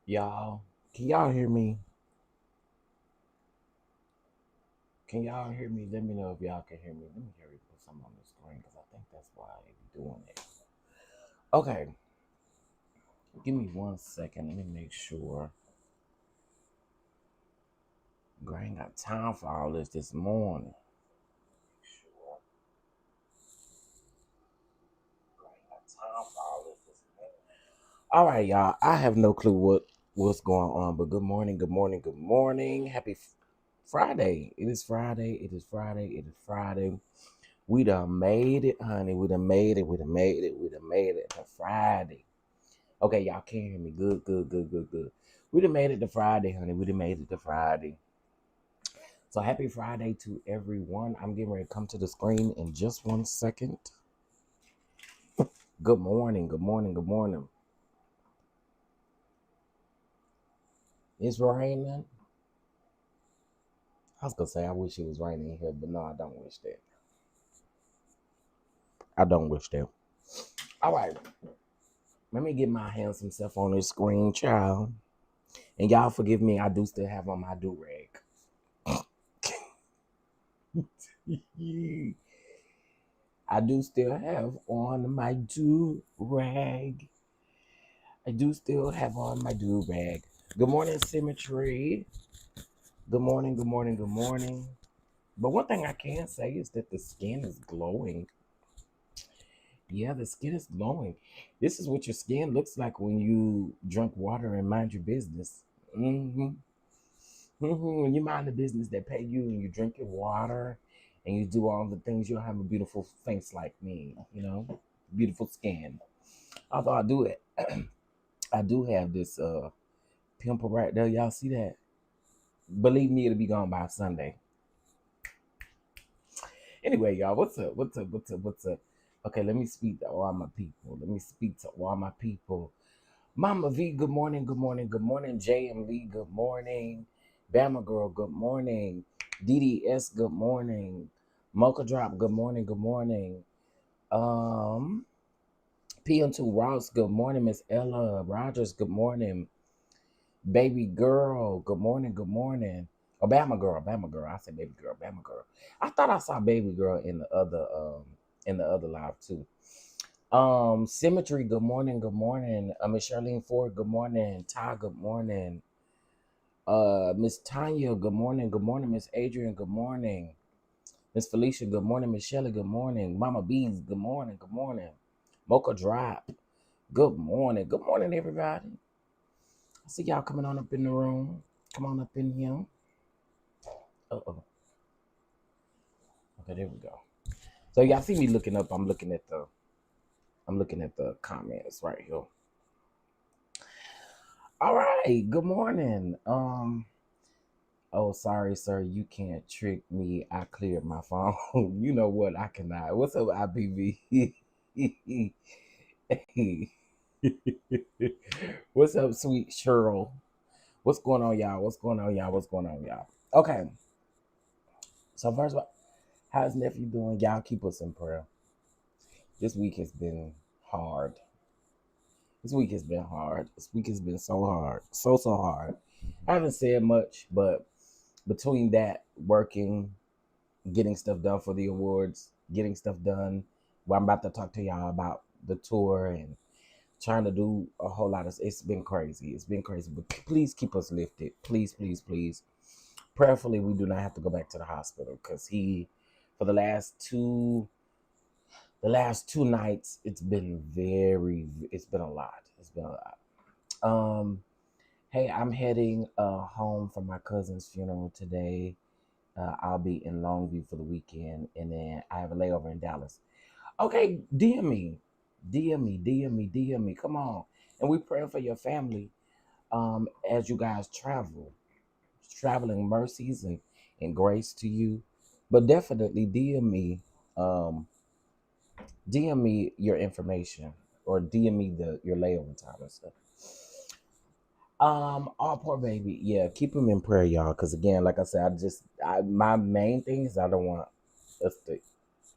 Y'all, can y'all hear me? Can y'all hear me? Let me know if y'all can hear me. Let me hurry put something on the screen because I think that's why I'm doing it. Okay, give me 1 second. Let me make sure. Girl, I ain't got time for all this morning. Sure. Girl, I ain't got time for all this morning. All right, y'all. I have no clue what's going on, but good morning, good morning, good morning. Happy Friday. It is Friday. It is Friday. It is Friday. We done made it, honey. We done made it. We done made it. We done made it to Friday. Okay, y'all can hear me. Good, good, good, good, good. We done made it to Friday, honey. We done made it to Friday. So happy Friday to everyone. I'm getting ready to come to the screen in just 1 second. Good morning. Good morning. Good morning. It's raining. I was gonna say I wish it was raining here, but no, I don't wish that. I don't wish that. All right. Let me get my handsome self on this screen, child. And y'all forgive me, I do still have on my do-rag. I do still have on my do-rag. I do still have on my do-rag. Good morning, Symmetry. Good morning, good morning, good morning. But one thing I can say is that the skin is glowing. Yeah, the skin is glowing. This is what your skin looks like when you drink water and mind your business. Mm-hmm. When you mind the business that pay you and you drink your water and you do all the things, you'll have a beautiful face like me, beautiful skin. Although I do it, I do have this pimple right there. Y'all see that? Believe me, it'll be gone by Sunday. Anyway, y'all, what's up? What's up? What's up? What's up? Okay, let me speak to all my people. Let me speak to all my people. Mama V, good morning, good morning, good morning. JM Lee, good morning. Bama Girl, good morning. DDS, good morning. Mocha Drop, good morning, good morning. PM2 Ross, good morning. Miss Ella Rogers, good morning. Baby Girl, good morning, good morning. Oh, Bama Girl. I said Baby Girl, Bama Girl. I thought I saw Baby Girl in the other live too. Symmetry, good morning, good morning. Miss Charlene Ford, good morning. Ty, good morning. Miss Tanya, good morning, good morning. Miss Adrian, good morning. Miss Felicia, good morning. Miss Shelley, good morning. Mama Bees, good morning, good morning. Mocha Drop, good morning. Good morning, everybody. I see y'all coming on up in the room. Come on up in here. Uh-oh. Okay, there we go. So y'all see me looking up. I'm looking at the comments right here. All right, good morning. Oh, sorry, sir. You can't trick me. I cleared my phone. You know what? I cannot. What's up, IPV? What's up, sweet Cheryl? What's going on, y'all? What's going on, y'all? What's going on, y'all? Okay. So first of all, how's nephew doing? Y'all keep us in prayer. This week has been hard. This week has been hard. This week has been so hard. So hard. I haven't said much, but between that, working, getting stuff done for the awards, getting stuff done. Well, I'm about to talk to y'all about the tour and trying to do a whole lot of. It's been crazy. It's been crazy. But please keep us lifted. Please, please, please. Prayerfully, we do not have to go back to the hospital because for the last two nights, it's been a lot. It's been a lot. Hey, I'm heading home for my cousin's funeral today. I'll be in Longview for the weekend, and then I have a layover in Dallas. Okay, DM me. Come on, and we praying for your family as you guys travel, traveling mercies and grace to you. But definitely um, DM me your information or DM me your layover time and stuff. Oh, poor baby. Yeah, keep him in prayer, y'all. Because again, like I said, my main thing is I don't want us to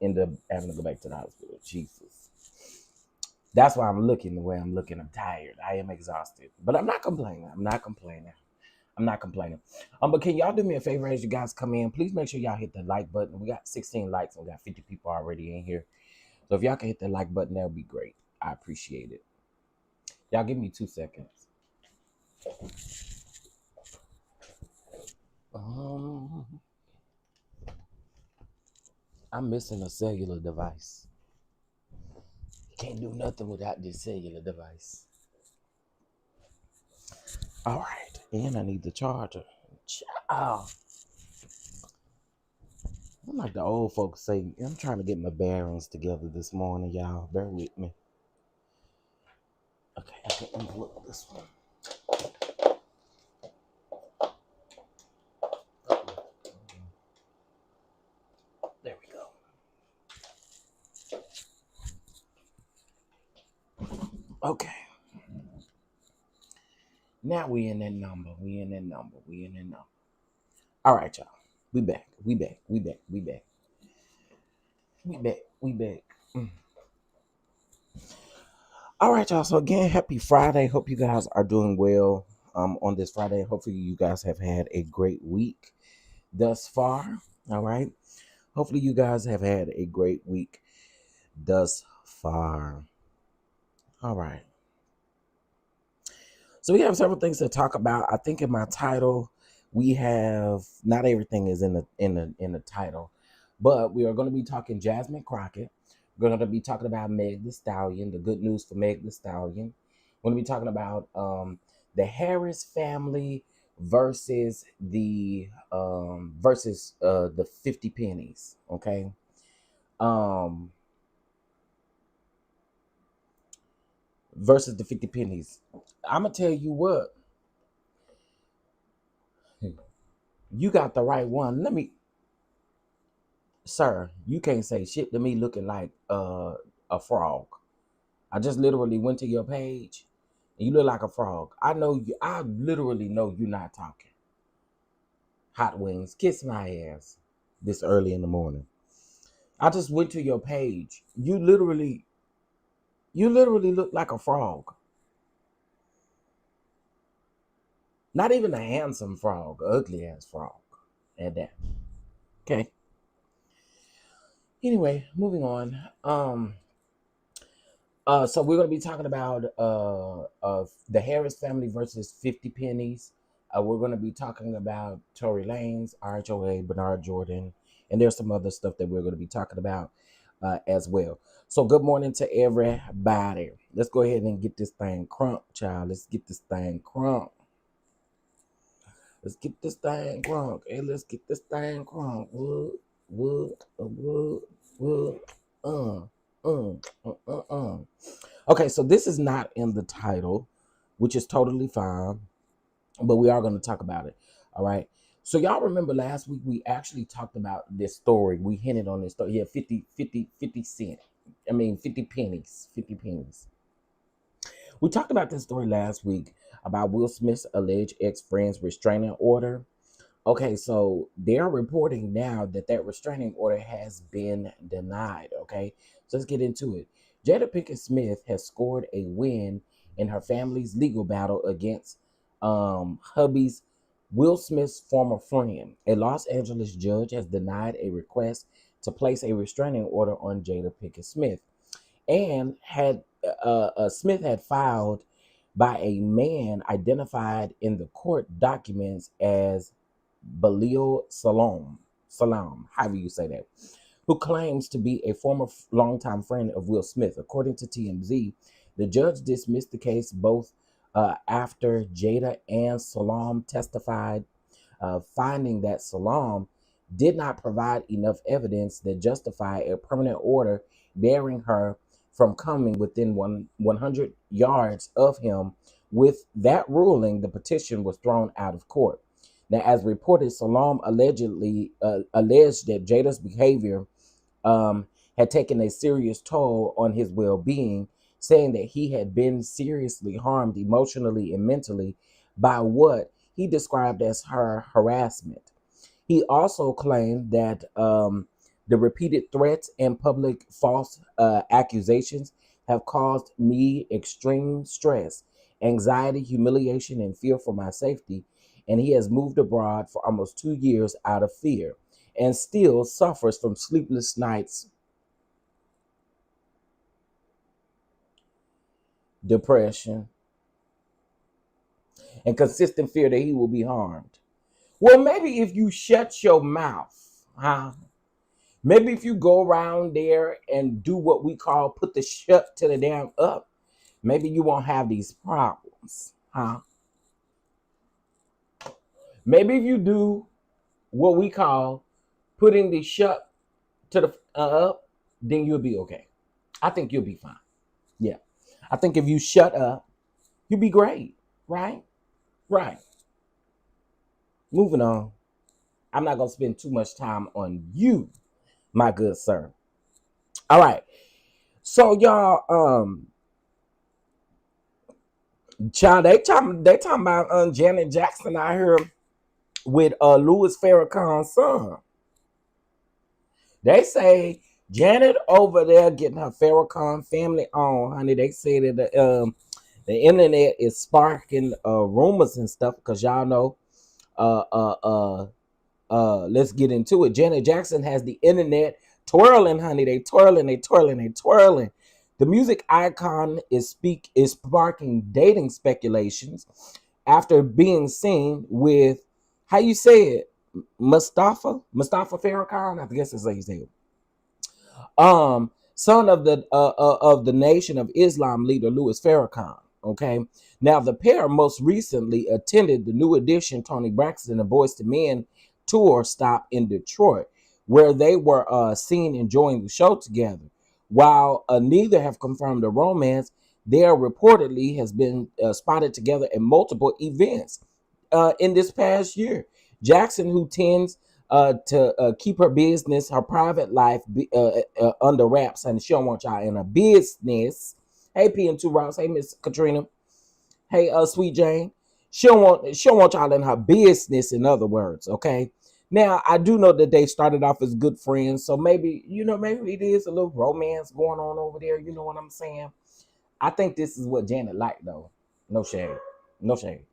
end up having to go back to the hospital. Jesus, That's why I'm looking the way I'm looking. I'm tired. I am exhausted. But I'm not complaining. I'm not complaining. I'm not complaining. But can y'all do me a favor as you guys come in? Please make sure y'all hit the like button. We got 16 likes and we got 50 people already in here. So if y'all can hit the like button, that would be great. I appreciate it. Y'all give me 2 seconds. I'm missing a cellular device. Can't do nothing without this cellular device. All right, and I need the charger. Child. I'm like the old folks say, I'm trying to get my bearings together this morning, y'all. Bear with me. Okay, I can unplug this one. There we go. Okay. Now we in that number. We in that number. All right, y'all. We back. All right, y'all. So again, happy Friday. Hope you guys are doing well on this Friday. Hopefully you guys have had a great week thus far. All right. Hopefully you guys have had a great week thus far. All right. So we have several things to talk about. I think in my title, we have not everything is in the title, but we are going to be talking Jasmine Crockett. We're going to be talking about Meg the Stallion, the good news for Meg the Stallion. We're going to be talking about the Harris family versus the 50 pennies. Okay. Versus the 50 pennies. I'm gonna tell you what. You got the right one. Sir, you can't say shit to me looking like a frog. I just literally went to your page and you look like a frog. I know you, I literally know you're not talking. Hot wings, kiss my ass this early in the morning. I just went to your page. You literally look like a frog. Not even a handsome frog, ugly ass frog. At that. Okay. Anyway, moving on. So we're gonna be talking about the Harris family versus 50 pennies. We're gonna be talking about Tory Lanez, RHOA, Bernard Jordan, and there's some other stuff that we're gonna be talking about as well. So good morning to everybody. Let's go ahead and get this thing crunk, child. Let's get this thing crunk. Let's get this thing crunk. Hey, let's get this thing crunk. Wood. Okay, so this is not in the title, which is totally fine, but we are going to talk about it. All right. So y'all remember last week we actually talked about this story. We hinted on this story. Yeah, 50 cent. I mean 50 pennies. 50 pennies. We talked about this story last week about Will Smith's alleged ex-friend's restraining order. Okay, so they're reporting now that restraining order has been denied. Okay, so let's get into it. Jada Pinkett Smith has scored a win in her family's legal battle against hubby's Will Smith's former friend. A Los Angeles judge has denied a request to place a restraining order on Jada Pinkett Smith, and Smith had filed by a man identified in the court documents as Balil Salam, however you say that, who claims to be a former longtime friend of Will Smith. According to TMZ, the judge dismissed the case both after Jada and Salam testified, finding that Salam did not provide enough evidence that justify a permanent order barring her from coming within 100 yards of him. With that ruling, the petition was thrown out of court. Now, as reported, Salam alleged that Jada's behavior had taken a serious toll on his well-being, saying that he had been seriously harmed emotionally and mentally by what he described as her harassment. He also claimed that the repeated threats and public false accusations have caused me extreme stress, anxiety, humiliation, and fear for my safety, and he has moved abroad for almost 2 years out of fear and still suffers from sleepless nights, depression, and consistent fear that he will be harmed. Well, maybe if you shut your mouth, huh? Maybe if you go around there and do what we call put the shut to the damn up, maybe you won't have these problems, huh? Maybe if you do what we call putting the shut to the up, then you'll be okay. I think you'll be fine. Yeah. I think if you shut up, you'll be great. Right? Right. Moving on. I'm not going to spend too much time on you, my good sir. All right. So y'all, child, they talking about Janet Jackson out here with Louis Farrakhan's son. They say Janet over there getting her Farrakhan family on, honey. They say that the internet is sparking rumors and stuff because y'all know. Uh, uh, uh, let's get into it. Janet Jackson has the internet twirling, honey. They twirling, they twirling, they twirling. The music icon is sparking dating speculations after being seen with, how you say it, Mustafa Farrakhan. I guess that's how you say it. Son of the Nation of Islam leader Louis Farrakhan. Okay, now the pair most recently attended the New Edition Tony Braxton and Boyz II Men tour stop in Detroit, where they were seen enjoying the show together. While neither have confirmed a romance, they are reportedly has been spotted together at multiple events in this past year. Jackson, who tends to keep her business, her private life under wraps, and she don't want y'all in her business. Hey, P and Two Routes. Hey, Miss Katrina. Hey, Sweet Jane. She don't want y'all in her business. In other words, okay. Now I do know that they started off as good friends, so maybe maybe it is a little romance going on over there. You know what I'm saying? I think this is what Janet liked, though. No shade, no shade,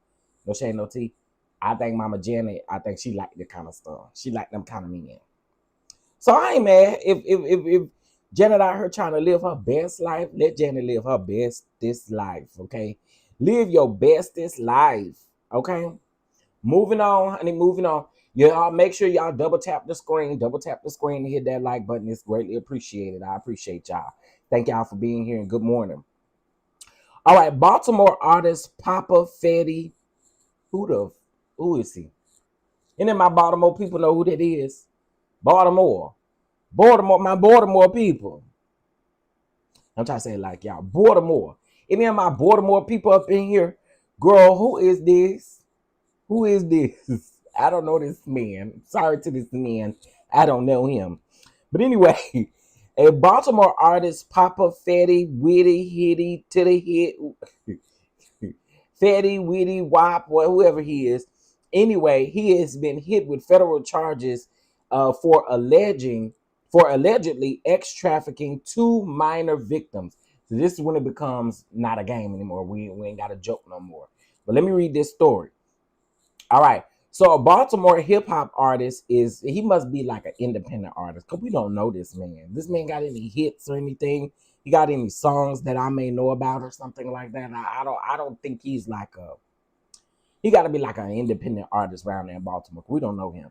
no shade, no tea. I think Mama Janet, I think she liked the kind of stuff. She liked them kind of men. So I ain't mad if Janet out here trying to live her best life. Let Janet live her bestest life, okay? Live your bestest life, okay? Moving on, honey, moving on. Y'all make sure y'all double tap the screen and hit that like button. It's greatly appreciated. I appreciate y'all. Thank y'all for being here and good morning. All right, Baltimore artist Papa Fetty. Who is he? Any of my Baltimore people know who that is? Baltimore, my Baltimore people. I'm trying to say it like y'all. Baltimore. Any of my Baltimore people up in here? Girl, who is this? Who is this? I don't know this man. Sorry to this man. I don't know him. But anyway, a Baltimore artist, Papa Fetty, witty, hitty, to the hit. Fetty, witty, wop, or whoever he is. Anyway, he has been hit with federal charges for allegedly trafficking two minor victims. So this is when it becomes not a game anymore. We ain't got a joke no more. But let me read this story. All right. So a Baltimore hip hop artist he must be like an independent artist because we don't know this man. This man got any hits or anything? He got any songs that I may know about or something like that? I don't think he's like he got to be like an independent artist around there in Baltimore. We don't know him.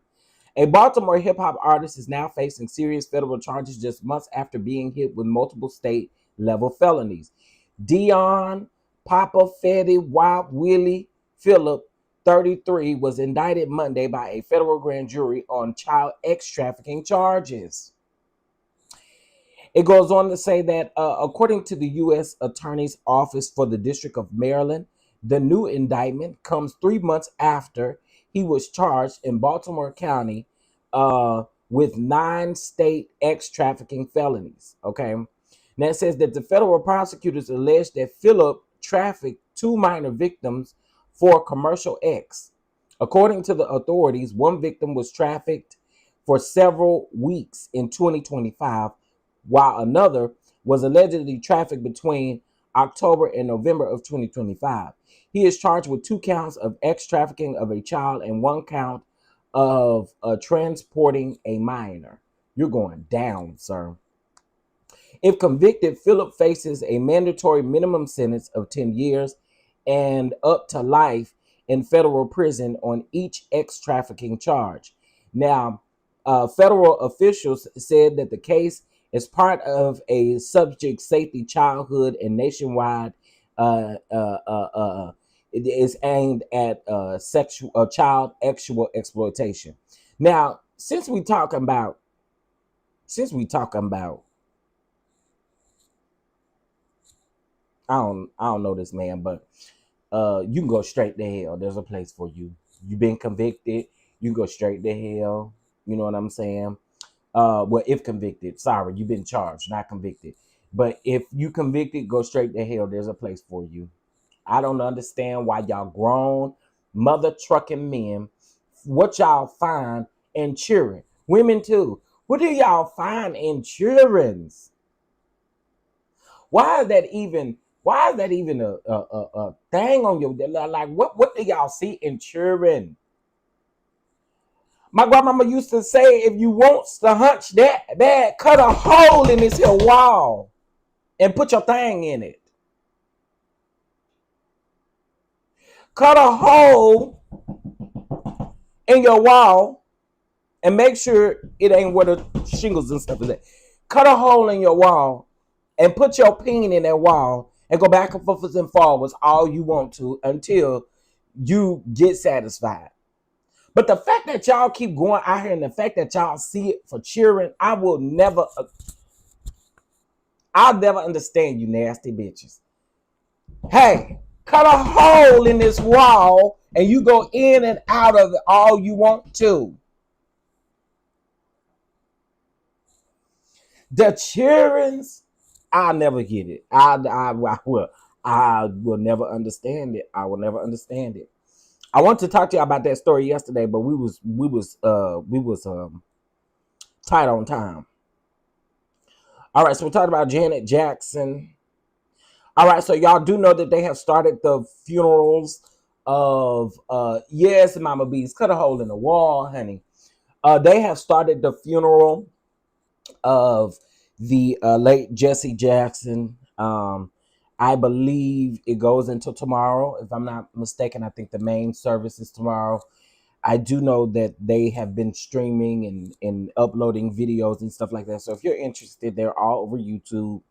A Baltimore hip hop artist is now facing serious federal charges just months after being hit with multiple state level felonies. Dion Papa Fetty Wop Willie Phillip, 33, was indicted Monday by a federal grand jury on child X trafficking charges. It goes on to say that according to the U.S. Attorney's Office for the District of Maryland, the new indictment comes 3 months after he was charged in Baltimore County with 9 state X trafficking felonies. Okay. Now it says that the federal prosecutors alleged that Phillip trafficked 2 minor victims for commercial X. According to the authorities, one victim was trafficked for several weeks in 2025, while another was allegedly trafficked between October and November of 2025. He is charged with 2 counts of trafficking of a child and 1 count of transporting a minor. You're going down, sir. If convicted, Phillip faces a mandatory minimum sentence of 10 years and up to life in federal prison on each trafficking charge. Now, federal officials said that the case is part of a subject safety childhood and nationwide. It is aimed at child sexual exploitation. Now, since we talking about I don't know this man, but you can go straight to hell. There's a place for you. You've been convicted, you can go straight to hell. You know what I'm saying? Well, if convicted, sorry, you've been charged, not convicted. But if you convicted, go straight to hell. There's a place for you. I don't understand why y'all grown mother trucking men, what y'all find in children, women too. What do y'all find in children? Why is that even? Why is that even a thing on your, like? What do y'all see in children? My grandmama used to say, if you want to hunch that bad, cut a hole in this here wall and put your thing in it. Cut a hole in your wall and make sure it ain't where the shingles and stuff is at. Cut a hole in your wall and put your peen in that wall and go back and forth and forwards all you want to until you get satisfied. But the fact that y'all keep going out here and the fact that y'all see it for cheering, I'll never understand you nasty bitches. Hey, cut a hole in this wall and you go in and out of it all you want to. The cheerings, I'll never get it. I will never understand it. I will never understand it. I want to talk to you about that story yesterday, but we was tight on time. All right, so we're talking about Janet Jackson. All right, so y'all do know that they have started the funerals of yes, Mama B's, cut a hole in the wall, honey. They have started the funeral of the late Jesse Jackson. I believe it goes until tomorrow, if I'm not mistaken. I think the main service is tomorrow. I do know that they have been streaming and uploading videos and stuff like that. So if you're interested, they're all over YouTube.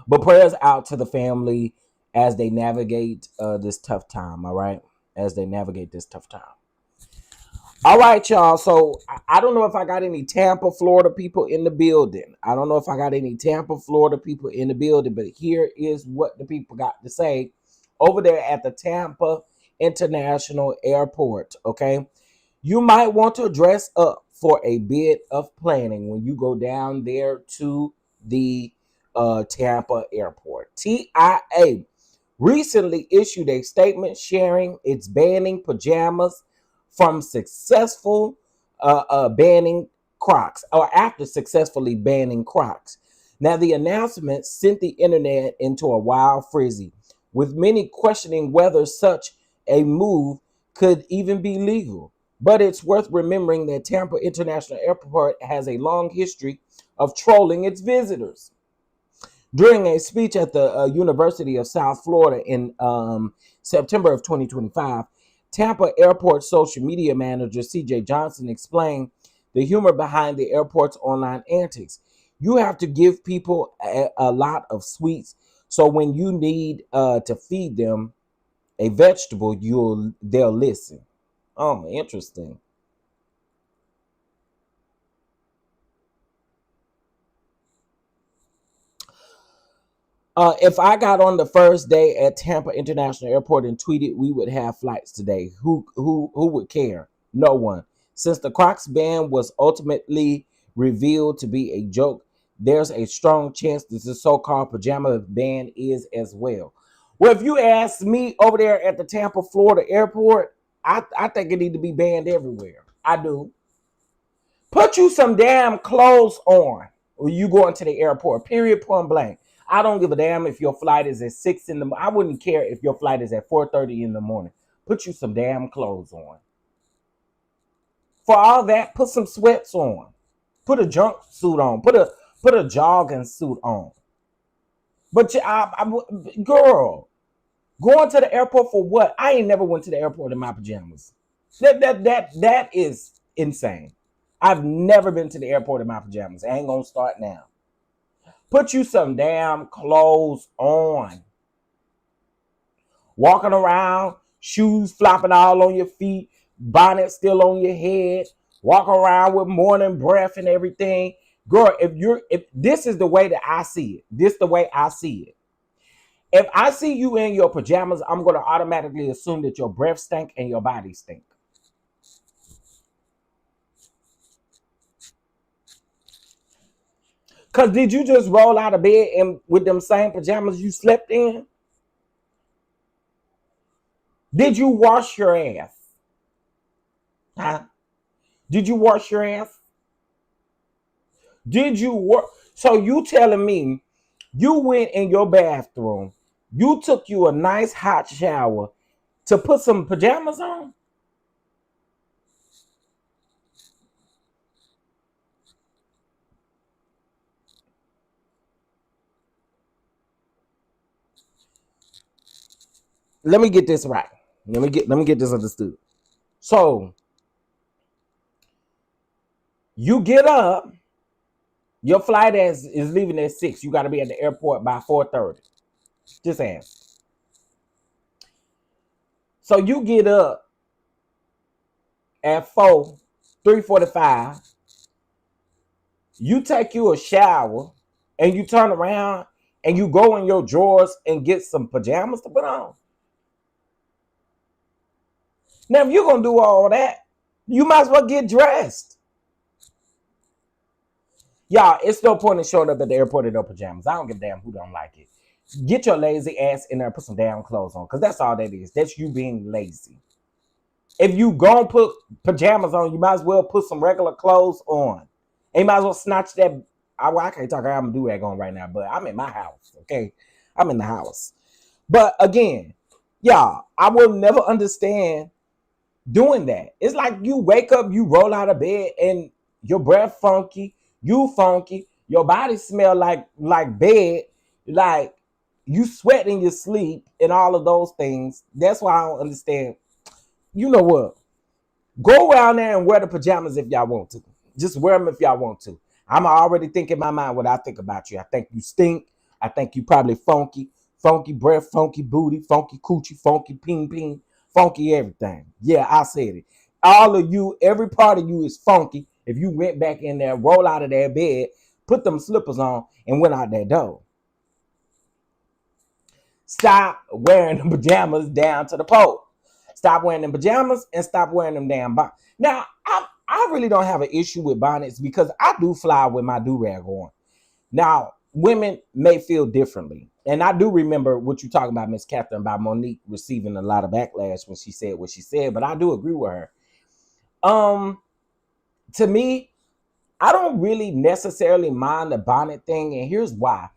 But prayers out to the family as they navigate this tough time, all right? As they navigate this tough time. All right, y'all. So I don't know if I got any Tampa, Florida people in the building. I don't know if I got any Tampa, Florida people in the building, but here is what the people got to say over there at the Tampa International Airport, okay? You might want to dress up for a bit of planning when you go down there to the Tampa Airport. TIA recently issued a statement sharing its banning pajamas from successful banning Crocs, or after successfully banning Crocs. Now, the announcement sent the internet into a wild frenzy, with many questioning whether such a move could even be legal. But it's worth remembering that Tampa International Airport has a long history of trolling its visitors. During a speech at the University of South Florida in September of 2025, Tampa Airport social media manager CJ Johnson explained the humor behind the airport's online antics. You have to give people a lot of sweets, so when you need to feed them a vegetable, they'll listen. Oh, interesting. If I got on the first day at Tampa International Airport and tweeted we would have flights today, who would care? No one. Since the Crocs ban was ultimately revealed to be a joke, there's a strong chance that the so-called pajama ban is as well. Well, if you ask me over there at the Tampa, Florida airport, I think it need to be banned everywhere. I do. Put you some damn clothes on. you going to the airport, period, point blank. I don't give a damn if your flight is at 6 in the morning. I wouldn't care if your flight is at 4:30 in the morning. Put you some damn clothes on. For all that, put some sweats on. Put a jumpsuit on. Put a jogging suit on. But girl, going to the airport for what? I ain't never went to the airport in my pajamas. That is insane. I've never been to the airport in my pajamas. I ain't gonna start now. Put you some damn clothes on. Walking around, shoes flopping all on your feet, bonnet still on your head, walk around with morning breath and everything. Girl, if this is the way that I see it, this the way I see it. If I see you in your pajamas, I'm going to automatically assume that your breath stink and your body stink. Because did you just roll out of bed and with them same pajamas you slept in? Did you wash your ass? Huh? Did you wash your ass? Did you work? So you telling me you went in your bathroom, you took you a nice hot shower to put some pajamas on? Let me get this right. Let me get this understood. So you get up, your flight is leaving at 6. You got to be at the airport by 4:30. Just ask. So you get up at 3:45. You take you a shower and you turn around and you go in your drawers and get some pajamas to put on. Now, if you're going to do all that, you might as well get dressed. Y'all, it's no point in showing up at the airport in no pajamas. I don't give a damn who don't like it. Get your lazy ass in there and put some damn clothes on, because that's all that is. That's you being lazy. If you gonna put pajamas on, you might as well put some regular clothes on. And you might as well snatch that. I can't talk. I'm gonna do that on right now, but I'm in my house. Okay, I'm in the house. But again, y'all, I will never understand doing that. It's like you wake up, you roll out of bed, and your breath funky, you funky, your body smell like bed, like you sweat in your sleep, and all of those things. That's why I don't understand. You know what? Go around there and wear the pajamas if y'all want to. Just wear them if y'all want to. I'm already thinking in my mind what I think about you. I think you stink. I think you probably funky. Funky breath, funky booty, funky coochie, funky ping ping, funky everything. Yeah, I said it. All of you, every part of you is funky. If you went back in there, roll out of that bed, put them slippers on, and went out that door. Stop wearing the pajamas down to the pole. Stop wearing them pajamas and stop wearing them damn bonnets. Now, I really don't have an issue with bonnets because I do fly with my do-rag on. Now, women may feel differently. And I do remember what you're talking about, Miss Catherine, about Monique receiving a lot of backlash when she said what she said, but I do agree with her. To me, I don't really necessarily mind the bonnet thing, and here's why.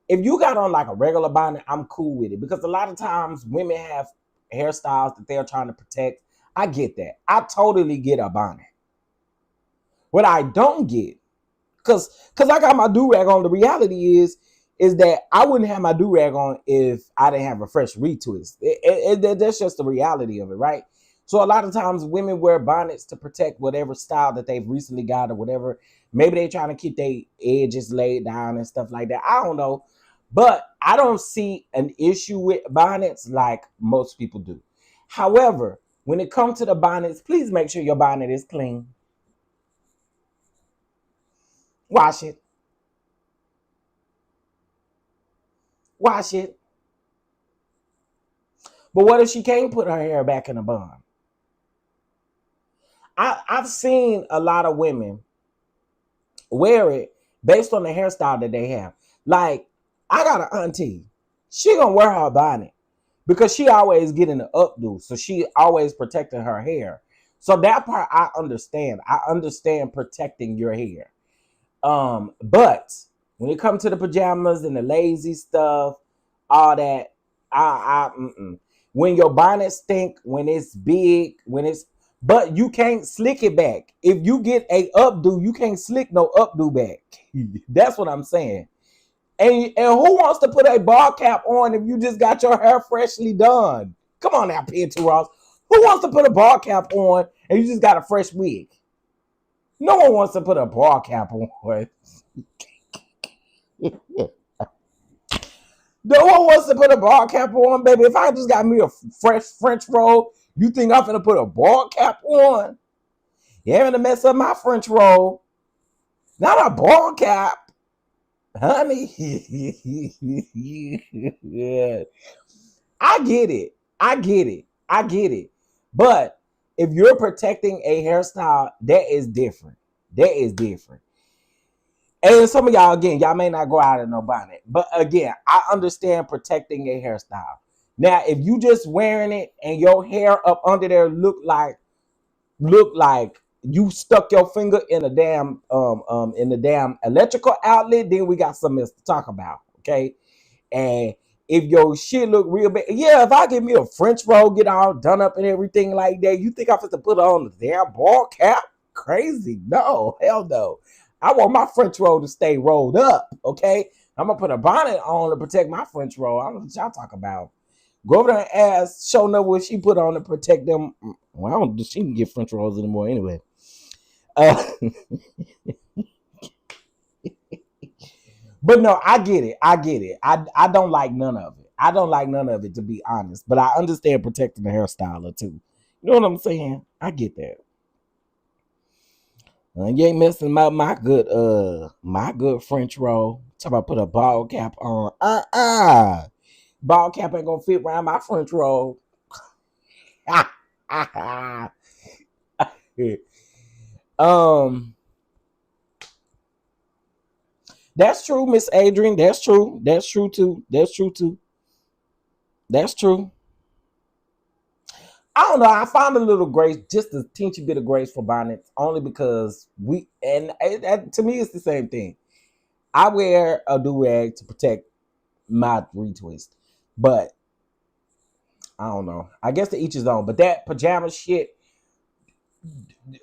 If you got on like a regular bonnet, I'm cool with it, because a lot of times women have hairstyles that they're trying to protect. I get that. I totally get a bonnet. What I don't get, because I got my do-rag on, the reality is that I wouldn't have my do-rag on if I didn't have a fresh retwist. That's just the reality of it, right? So a lot of times women wear bonnets to protect whatever style that they've recently got or whatever. Maybe they're trying to keep their edges laid down and stuff like that. I don't know. But I don't see an issue with bonnets like most people do. However, when it comes to the bonnets, please make sure your bonnet is clean. Wash it. Wash it. But what if she can't put her hair back in a bun? I've seen a lot of women wear it based on the hairstyle that they have. Like, I got an auntie. She gonna wear her bonnet because she always getting the updo. So she always protecting her hair. So that part I understand. I understand protecting your hair. But when it comes to the pajamas and the lazy stuff, all that, when your bonnet stink, when it's big, but you can't slick it back. If you get a updo, you can't slick no updo back. That's what I'm saying. And who wants to put a ball cap on if you just got your hair freshly done? Come on now, Peter Ross. Who wants to put a ball cap on and you just got a fresh wig? No one wants to put a ball cap on. No one wants to put a ball cap on, baby. If I just got me a fresh French roll, you think I'm gonna put a ball cap on? You ain't gonna mess up my French roll. Not a ball cap, honey. Yeah. I get it. But if you're protecting a hairstyle, that is different. And some of y'all, again, y'all may not go out in no bonnet. But again, I understand protecting a hairstyle. Now, if you just wearing it and your hair up under there look like you stuck your finger in a damn electrical outlet, then we got something else to talk about. Okay. And if your shit look real bad, yeah, if I give me a French roll, get all done up and everything like that, you think I'm supposed to put on the damn ball cap? Crazy. No, hell no. I want my French roll to stay rolled up, okay? I'm going to put a bonnet on to protect my French roll. I don't know what y'all talk about. Go over there and ask, show know what she put on to protect them. Well, I don't, she can get French rolls anymore anyway. But no, I get it. I don't like none of it. I don't like none of it, to be honest. But I understand protecting the hairstyler too. You know what I'm saying? I get that. You ain't messing up my good French roll. Talk about put a ball cap on. Ball cap ain't gonna fit around my French roll. That's true, Miss Adrian. That's true. That's true too. That's true. I don't know. I found a little grace, just a teensy bit of grace for bonnets, only because to me, it's the same thing. I wear a do-rag to protect my retwist, but I don't know. I guess to each his own. But that pajama shit,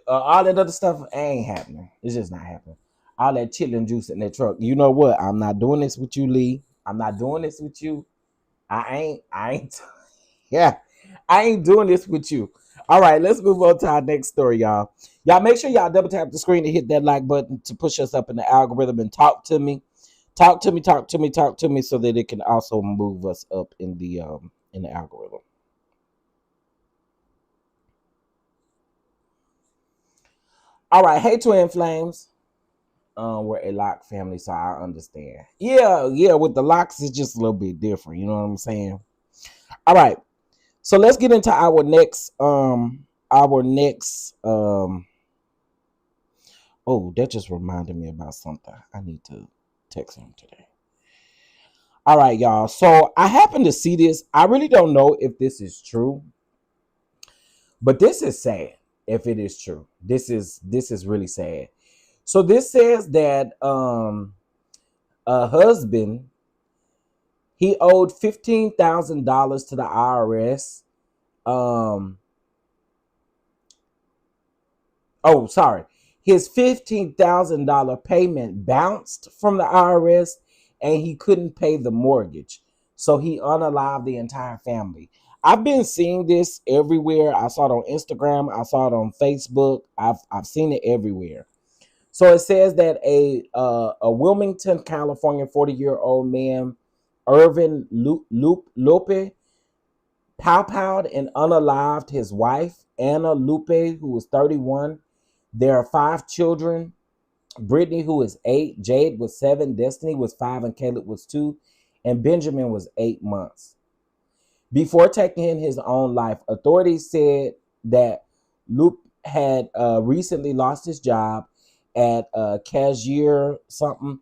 all that other stuff ain't happening. It's just not happening. All that chitlin juice in that truck. You know what? I'm not doing this with you, Lee. I'm not doing this with you. I ain't. Yeah. I ain't doing this with you. All right, let's move on to our next story, y'all. Y'all make sure y'all double tap the screen and hit that like button to push us up in the algorithm and talk to me. Talk to me so that it can also move us up in the algorithm. All right, hey Twin Flames. We're a lock family, so I understand. Yeah, with the locks, it's just a little bit different. You know what I'm saying? All right. So let's get into our next oh, that just reminded me about something. I need to text him today. All right, y'all. So I happened to see this. I really don't know if this is true, but this is sad if it is true. This is really sad. So this says that a husband, he owed $15,000 to the IRS. His $15,000 payment bounced from the IRS and he couldn't pay the mortgage. So he unalived the entire family. I've been seeing this everywhere. I saw it on Instagram. I saw it on Facebook. I've seen it everywhere. So it says that a Wilmington, California 40-year-old man, Irvin Lupe, powwowed and unalived his wife, Anna Lupe, who was 31. There are 5 children. Brittany, who is 8. Jade was 7. Destiny was 5. And Caleb was 2. And Benjamin was 8 months. Before taking his own life, authorities said that Lupe had recently lost his job at cashier something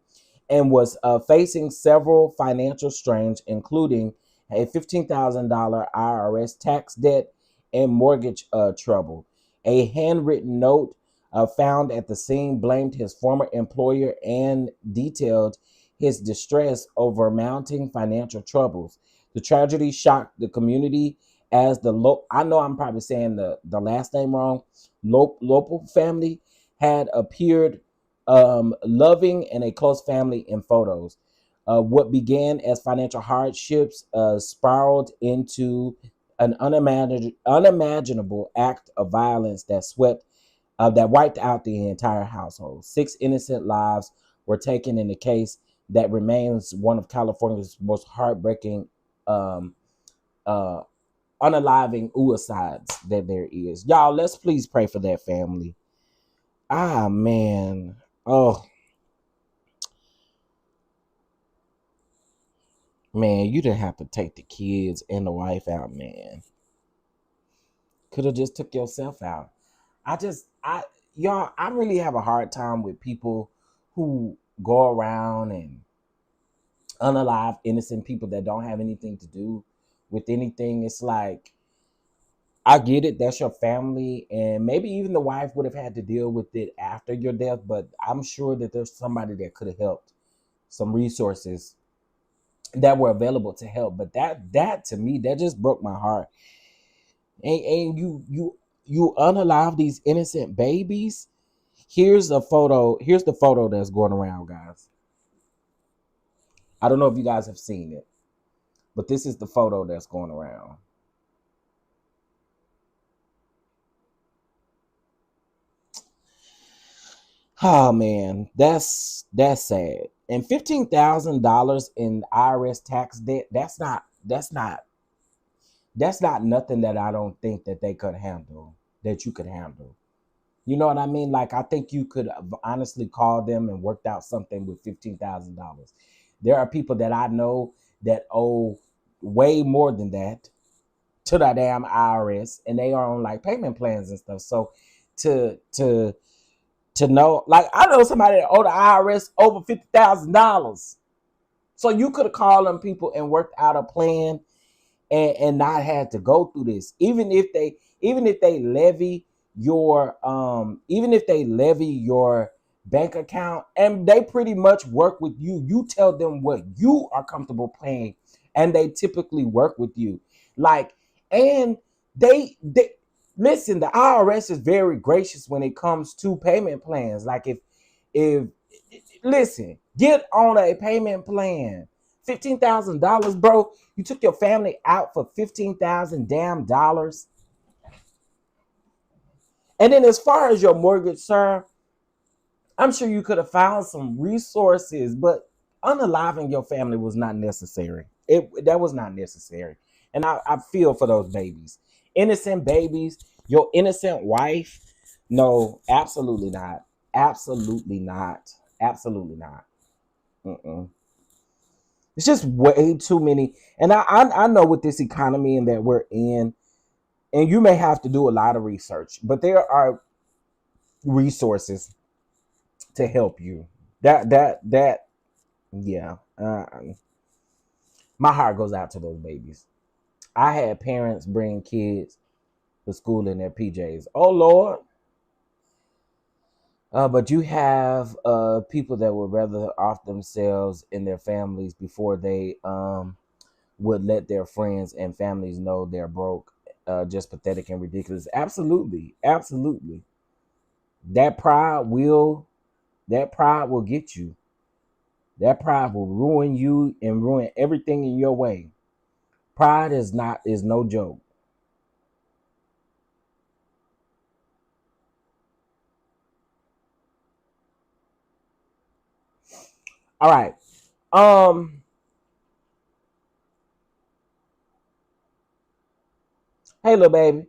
and was facing several financial strains, including a $15,000 IRS tax debt and mortgage trouble. A handwritten note found at the scene, blamed his former employer and detailed his distress over mounting financial troubles. The tragedy shocked the community as I know I'm probably saying the last name wrong. Local family had appeared loving and a close family in photos. What began as financial hardships spiraled into an unimaginable act of violence that wiped out the entire household. 6 innocent lives were taken in a case that remains one of California's most heartbreaking, um, uh, unaliving suicides that there is. Y'all, let's please pray for that family. Ah, man. Oh, man, you didn't have to take the kids and the wife out, man. Could have just took yourself out. Y'all, I really have a hard time with people who go around and unalive innocent people that don't have anything to do with anything. It's like, I get it, that's your family, and maybe even the wife would have had to deal with it after your death, but I'm sure that there's somebody that could have helped, some resources that were available to help. But that to me, that just broke my heart. And you unalive these innocent babies. Here's a photo. Here's the photo that's going around, guys. I don't know if you guys have seen it, but this is the photo that's going around. Oh man, that's sad. And $15,000 in IRS tax debt, that's not nothing that I don't think that they could handle, that you could handle. You know what I mean? Like, I think you could have honestly called them and worked out something with $15,000. There are people that I know that owe way more than that to the damn IRS, and they are on like payment plans and stuff. So to to to know, like, I know somebody that owed the IRS over $50,000. So you could have called them people and worked out a plan and not had to go through this. Even if they levy your bank account, and they pretty much work with you. You tell them what you are comfortable paying, and they typically work with you. Like, and they listen, the IRS is very gracious when it comes to payment plans. Like, if listen, get on a payment plan. $15,000, bro. You took your family out for 15,000 damn dollars. And then, as far as your mortgage, sir, I'm sure you could have found some resources, but unaliving your family was not necessary. That was not necessary. And I feel for those babies. Innocent babies, your innocent wife. No, absolutely not. Absolutely not. Absolutely not. Mm-mm. It's just way too many. And I know with this economy and that we're in, and you may have to do a lot of research, but there are resources to help you. That yeah. My heart goes out to those babies. I had parents bring kids to school in their PJs. Oh Lord. But you have people that would rather off themselves and their families before they would let their friends and families know they're broke, just pathetic and ridiculous. Absolutely, absolutely. That pride will get you. That pride will ruin you and ruin everything in your way. Pride is no joke. All right. Um. Hey, little baby.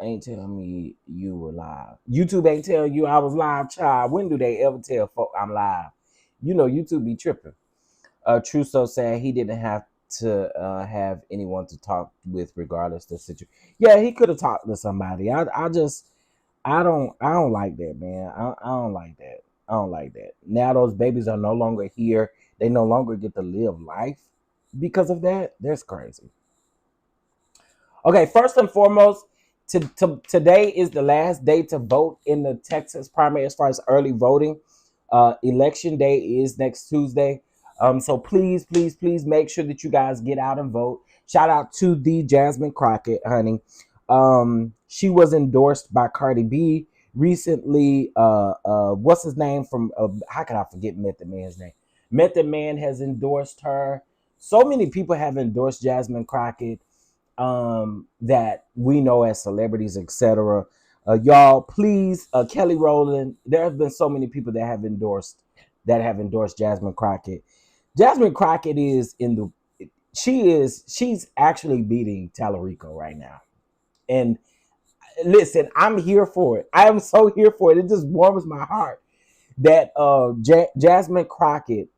Ain't tell me you were live. YouTube ain't tell you I was live, child. When do they ever tell folk I'm live? You know, YouTube be tripping. Trusso said he didn't have to have anyone to talk with regardless of the situation. Yeah, he could have talked to somebody. I don't like that, man. I don't like that. I don't like that. Now those babies are no longer here. They no longer get to live life because of that. That's crazy. Okay, first and foremost, Today is the last day to vote in the Texas primary as far as early voting. Election day is next Tuesday. So please, please, please make sure that you guys get out and vote. Shout out to the Jasmine Crockett, honey. She was endorsed by Cardi B recently. What's his name from? How can I forget Method Man's name? Method Man has endorsed her. So many people have endorsed Jasmine Crockett that we know as celebrities, etc. Y'all, please, Kelly Rowland. There have been so many people that have endorsed Jasmine Crockett. Jasmine Crockett is in the she's actually beating Tallarico right now. And listen, I'm here for it. I am so here for it. It just warms my heart that Jasmine Crockett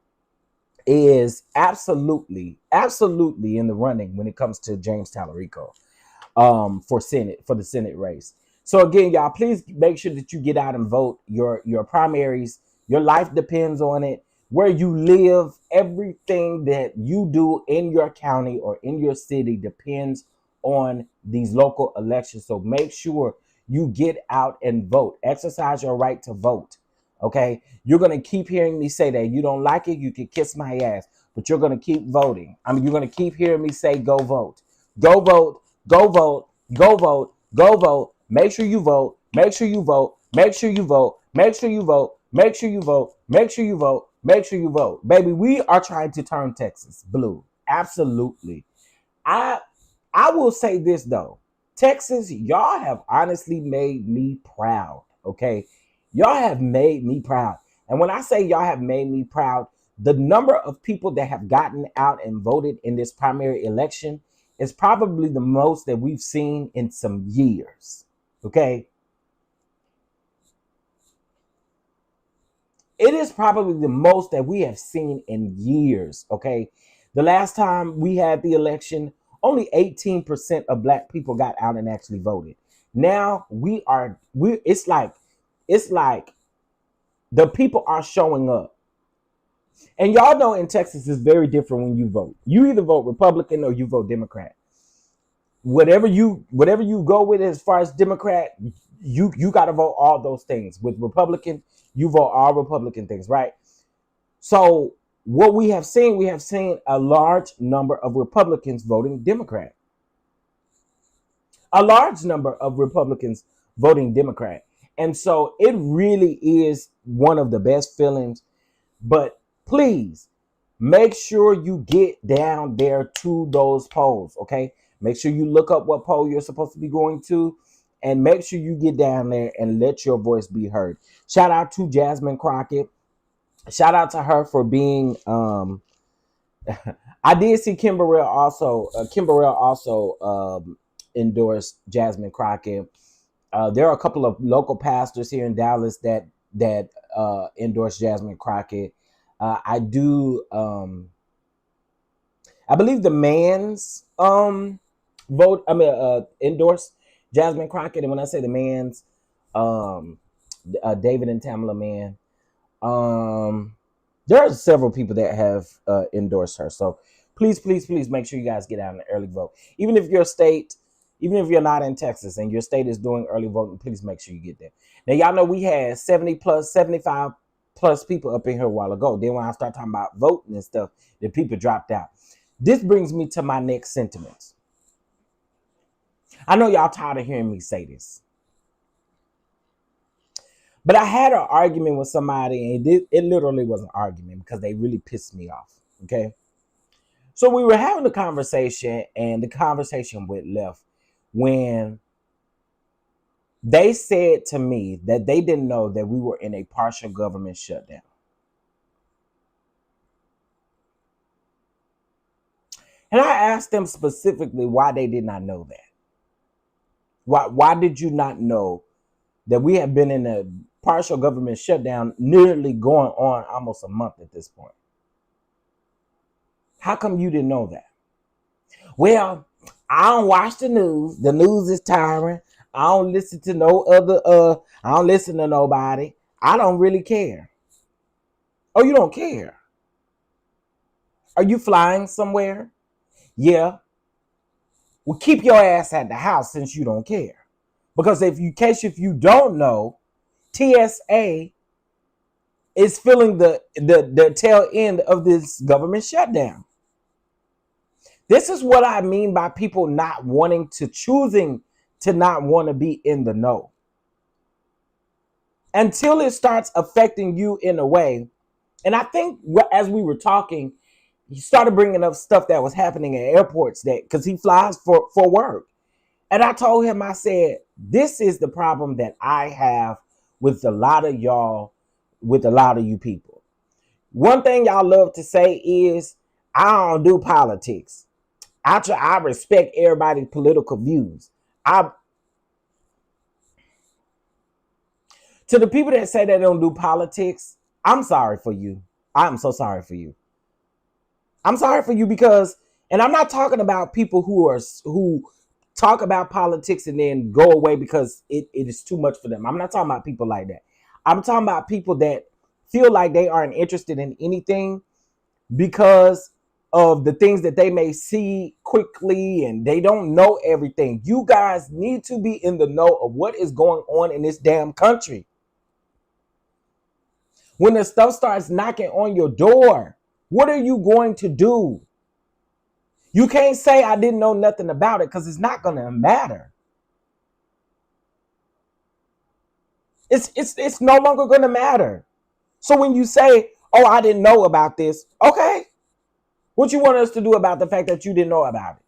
is absolutely in the running when it comes to James Tallarico for the Senate race. So again, y'all, please make sure that you get out and vote. Your primaries, your life depends on it. Where you live, everything that you do in your county or in your city depends on these local elections. So make sure you get out and vote. Exercise your right to vote. Okay, you're gonna keep hearing me say that. You don't like it, you can kiss my ass, but you're gonna keep voting. I mean, you're gonna keep hearing me say, "Go vote, go vote, go vote, go vote, go vote." Make sure you vote. Make sure you vote. Make sure you vote. Make sure you vote. Make sure you vote. Make sure you vote. Make sure you vote, baby. We are trying to turn Texas blue. Absolutely. I I will say this though, Texas, y'all have honestly made me proud. Okay, y'all have made me proud. And when I say y'all have made me proud, the number of people that have gotten out and voted in this primary election is probably the most that we've seen in some years. Okay, it is probably the most that we have seen in years. Okay, the last time we had the election, only 18% of black people got out and actually voted. Now we it's like the people are showing up. And y'all know in Texas it's very different when you vote. You either vote Republican or you vote Democrat. Whatever you go with as far as Democrat, you got to vote all those things. With Republican, you vote all Republican things, right? So what we have seen a large number of Republicans voting Democrat. A large number of Republicans voting Democrat. And so it really is one of the best feelings. But please make sure you get down there to those polls, okay? Make sure you look up what poll you're supposed to be going to and make sure you get down there and let your voice be heard. Shout out to Jasmine Crockett. Shout out to her for being I did see Kimberell also endorsed Jasmine Crockett. There are a couple of local pastors here in Dallas that endorsed Jasmine Crockett. I do I believe the man's endorsed Jasmine Crockett. And when I say the man's, David and Tamala Man, there are several people that have endorsed her. So please, please, please make sure you guys get out and early vote. Even if even if you're not in Texas and your state is doing early voting, please make sure you get there. Now, y'all know we had 75 plus people up in here a while ago. Then when I start talking about voting and stuff, the people dropped out. This brings me to my next sentiments. I know y'all tired of hearing me say this, but I had an argument with somebody, and it literally was an argument because they really pissed me off. Okay. So we were having a conversation, and the conversation went left when they said to me that they didn't know that we were in a partial government shutdown. And I asked them specifically why they did not know that. Why did you not know that we have been in a partial government shutdown nearly going on almost a month at this point? How come you didn't know that? Well, I don't watch the news. The news is tiring. I don't listen to I don't listen to nobody. I don't really care. Oh, you don't care? Are you flying somewhere? Yeah. Well, keep your ass at the house since you don't care. Because if you don't know, TSA is feeling the tail end of this government shutdown. This is what I mean by people not wanting to, choosing to not want to be in the know. Until it starts affecting you in a way. And I think as we were talking, he started bringing up stuff that was happening at airports, that because he flies for work. And I told him, I said, this is the problem that I have with a lot of y'all, with a lot of you people. One thing y'all love to say is, I don't do politics. I respect everybody's political views. To the people that say they don't do politics, I'm sorry for you. I'm so sorry for you. I'm sorry for you because, and I'm not talking about people who talk about politics and then go away because it is too much for them. I'm not talking about people like that. I'm talking about people that feel like they aren't interested in anything because of the things that they may see quickly and they don't know everything. You guys need to be in the know of what is going on in this damn country. When the stuff starts knocking on your door, what are you going to do? You can't say I didn't know nothing about it because it's not going to matter. It's no longer going to matter. So when you say, oh, I didn't know about this, okay. What you want us to do about the fact that you didn't know about it?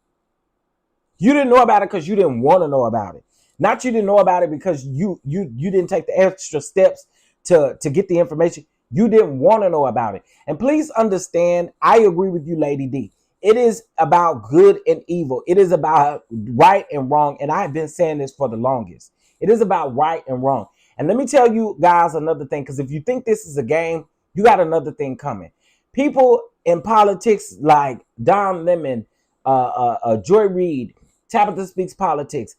You didn't know about it because you didn't want to know about it. Not you didn't know about it because you didn't take the extra steps to get the information. You didn't want to know about it. And please understand, I agree with you, Lady D. It is about good and evil. It is about right and wrong. And I've been saying this for the longest. It is about right and wrong. And let me tell you guys another thing, because if you think this is a game, you got another thing coming. People in politics like Don Lemon, Joy Reid, Tabitha Speaks Politics,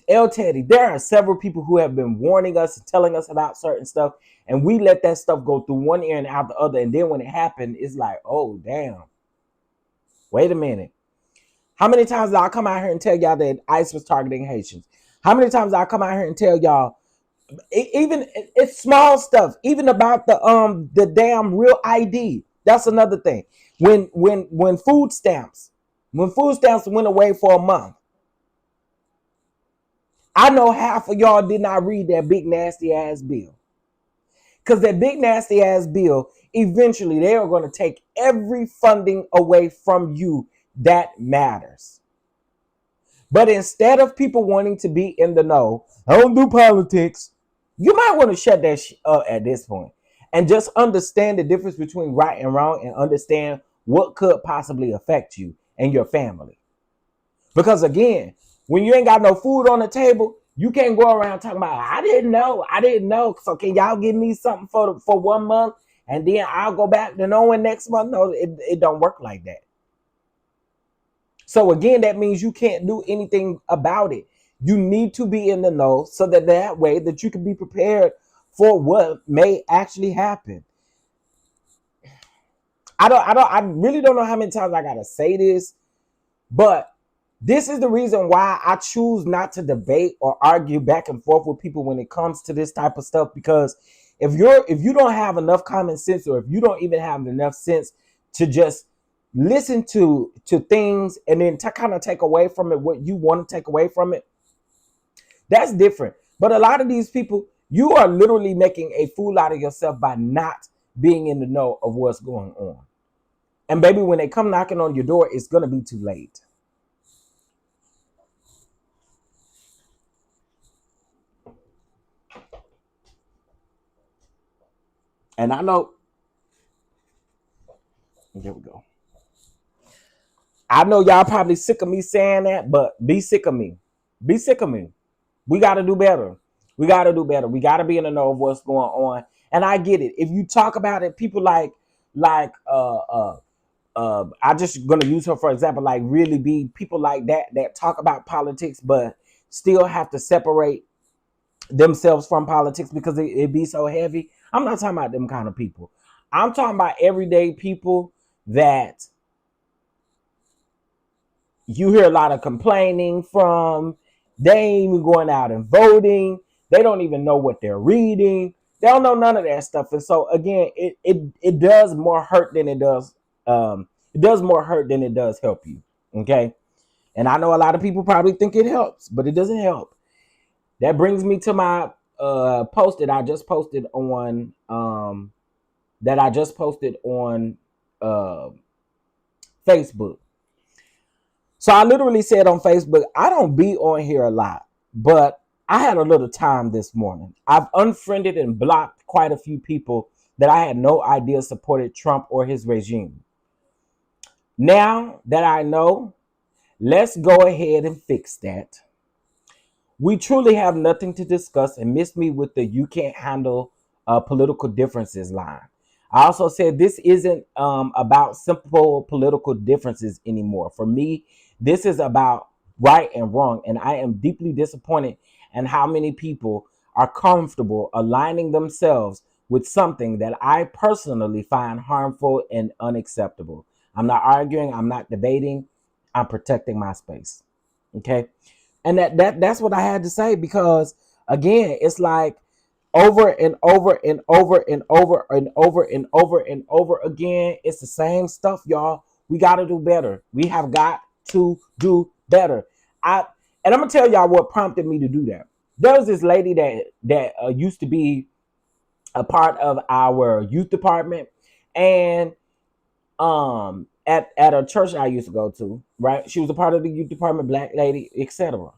L. Teddy, there are several people who have been warning us and telling us about certain stuff, and we let that stuff go through one ear and out the other. And then when it happened, it's like, oh, damn. Wait a minute. How many times did I come out here and tell y'all that ICE was targeting Haitians? How many times did I come out here and tell y'all, even it's small stuff, even about the damn real ID. That's another thing. When food stamps went away for a month, I know half of y'all did not read that big nasty ass bill. Because that big nasty ass bill, eventually they are going to take every funding away from you that matters. But instead of people wanting to be in the know, I don't do politics, you might want to shut that up at this point and just understand the difference between right and wrong and understand what could possibly affect you and your family. Because again, when you ain't got no food on the table, you can't go around talking about, I didn't know. So can y'all give me something for 1 month and then I'll go back to knowing next month? No, it don't work like that. So again, that means you can't do anything about it. You need to be in the know so that way that you can be prepared for what may actually happen. I really don't know how many times I gotta say this, but this is the reason why I choose not to debate or argue back and forth with people when it comes to this type of stuff. Because if you don't have enough common sense, or if you don't even have enough sense to just listen to things and then to kind of take away from it what you want to take away from it, that's different. But a lot of these people, you are literally making a fool out of yourself by not being in the know of what's going on. And baby, when they come knocking on your door, it's going to be too late. And I know, there we go. I know y'all probably sick of me saying that, but be sick of me. Be sick of me. We got to do better. We got to do better. We got to be in the know of what's going on. And I get it. If you talk about it, people like I just gonna use her for example, like really be people like that talk about politics, but still have to separate themselves from politics because it be so heavy. I'm not talking about them kind of people. I'm talking about everyday people that you hear a lot of complaining from, They ain't even going out and voting. They don't even know what they're reading. They don't know none of that stuff. And so again, it does more hurt than it does more hurt than it does help you. Okay. And I know a lot of people probably think it helps, but it doesn't help. That brings me to my post that I just posted on uh, Facebook. So I literally said on Facebook, I don't be on here a lot, but I had a little time this morning. I've unfriended and blocked quite a few people that I had no idea supported Trump or his regime. Now that I know, let's go ahead and fix that. We truly have nothing to discuss, and miss me with the "you can't handle political differences" line. I also said this isn't about simple political differences anymore. For me, this is about right and wrong, and I am deeply disappointed in how many people are comfortable aligning themselves with something that I personally find harmful and unacceptable. I'm not arguing, I'm not debating, I'm protecting my space. Okay? And that's what I had to say, because again, it's like over and over and over and over and over and over and over again, it's the same stuff, y'all. We got to do better. We have got to do better. And I'm gonna tell y'all what prompted me to do that. There was this lady that used to be a part of our youth department, and at a church I used to go to, right? She was a part of the youth department, black lady, etc.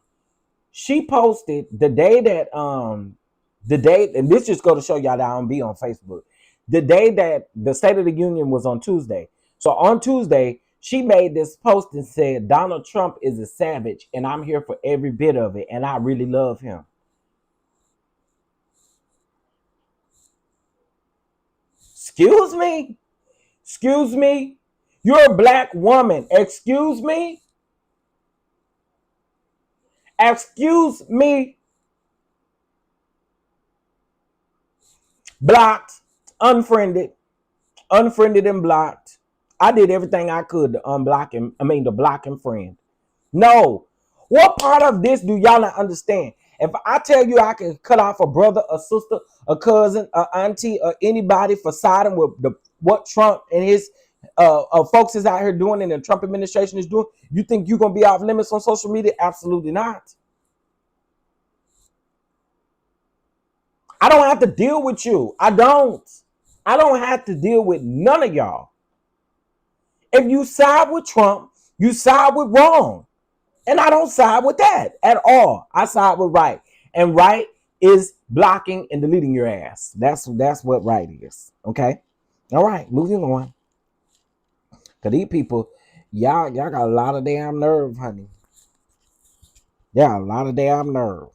She posted the day that and this just go to show y'all that I don't be on Facebook. The day that the State of the Union was on Tuesday. So on Tuesday, she made this post and said, Donald Trump is a savage, and I'm here for every bit of it, and I really love him. Excuse me? Excuse me? You're a black woman. Excuse me? Excuse me? Blocked, unfriended and blocked. I did everything I could to unblock him. To block him friend. No. What part of this do y'all not understand? If I tell you I can cut off a brother, a sister, a cousin, a auntie, or anybody for siding with what Trump and his folks is out here doing and the Trump administration is doing, you think you're going to be off limits on social media? Absolutely not. I don't have to deal with you. I don't have to deal with none of y'all. If you side with Trump, you side with wrong. And I don't side with that at all. I side with right. And right is blocking and deleting your ass. That's what right is. Okay? All right, moving on. Cause these people, y'all got a lot of damn nerve, honey. Yeah, a lot of damn nerve.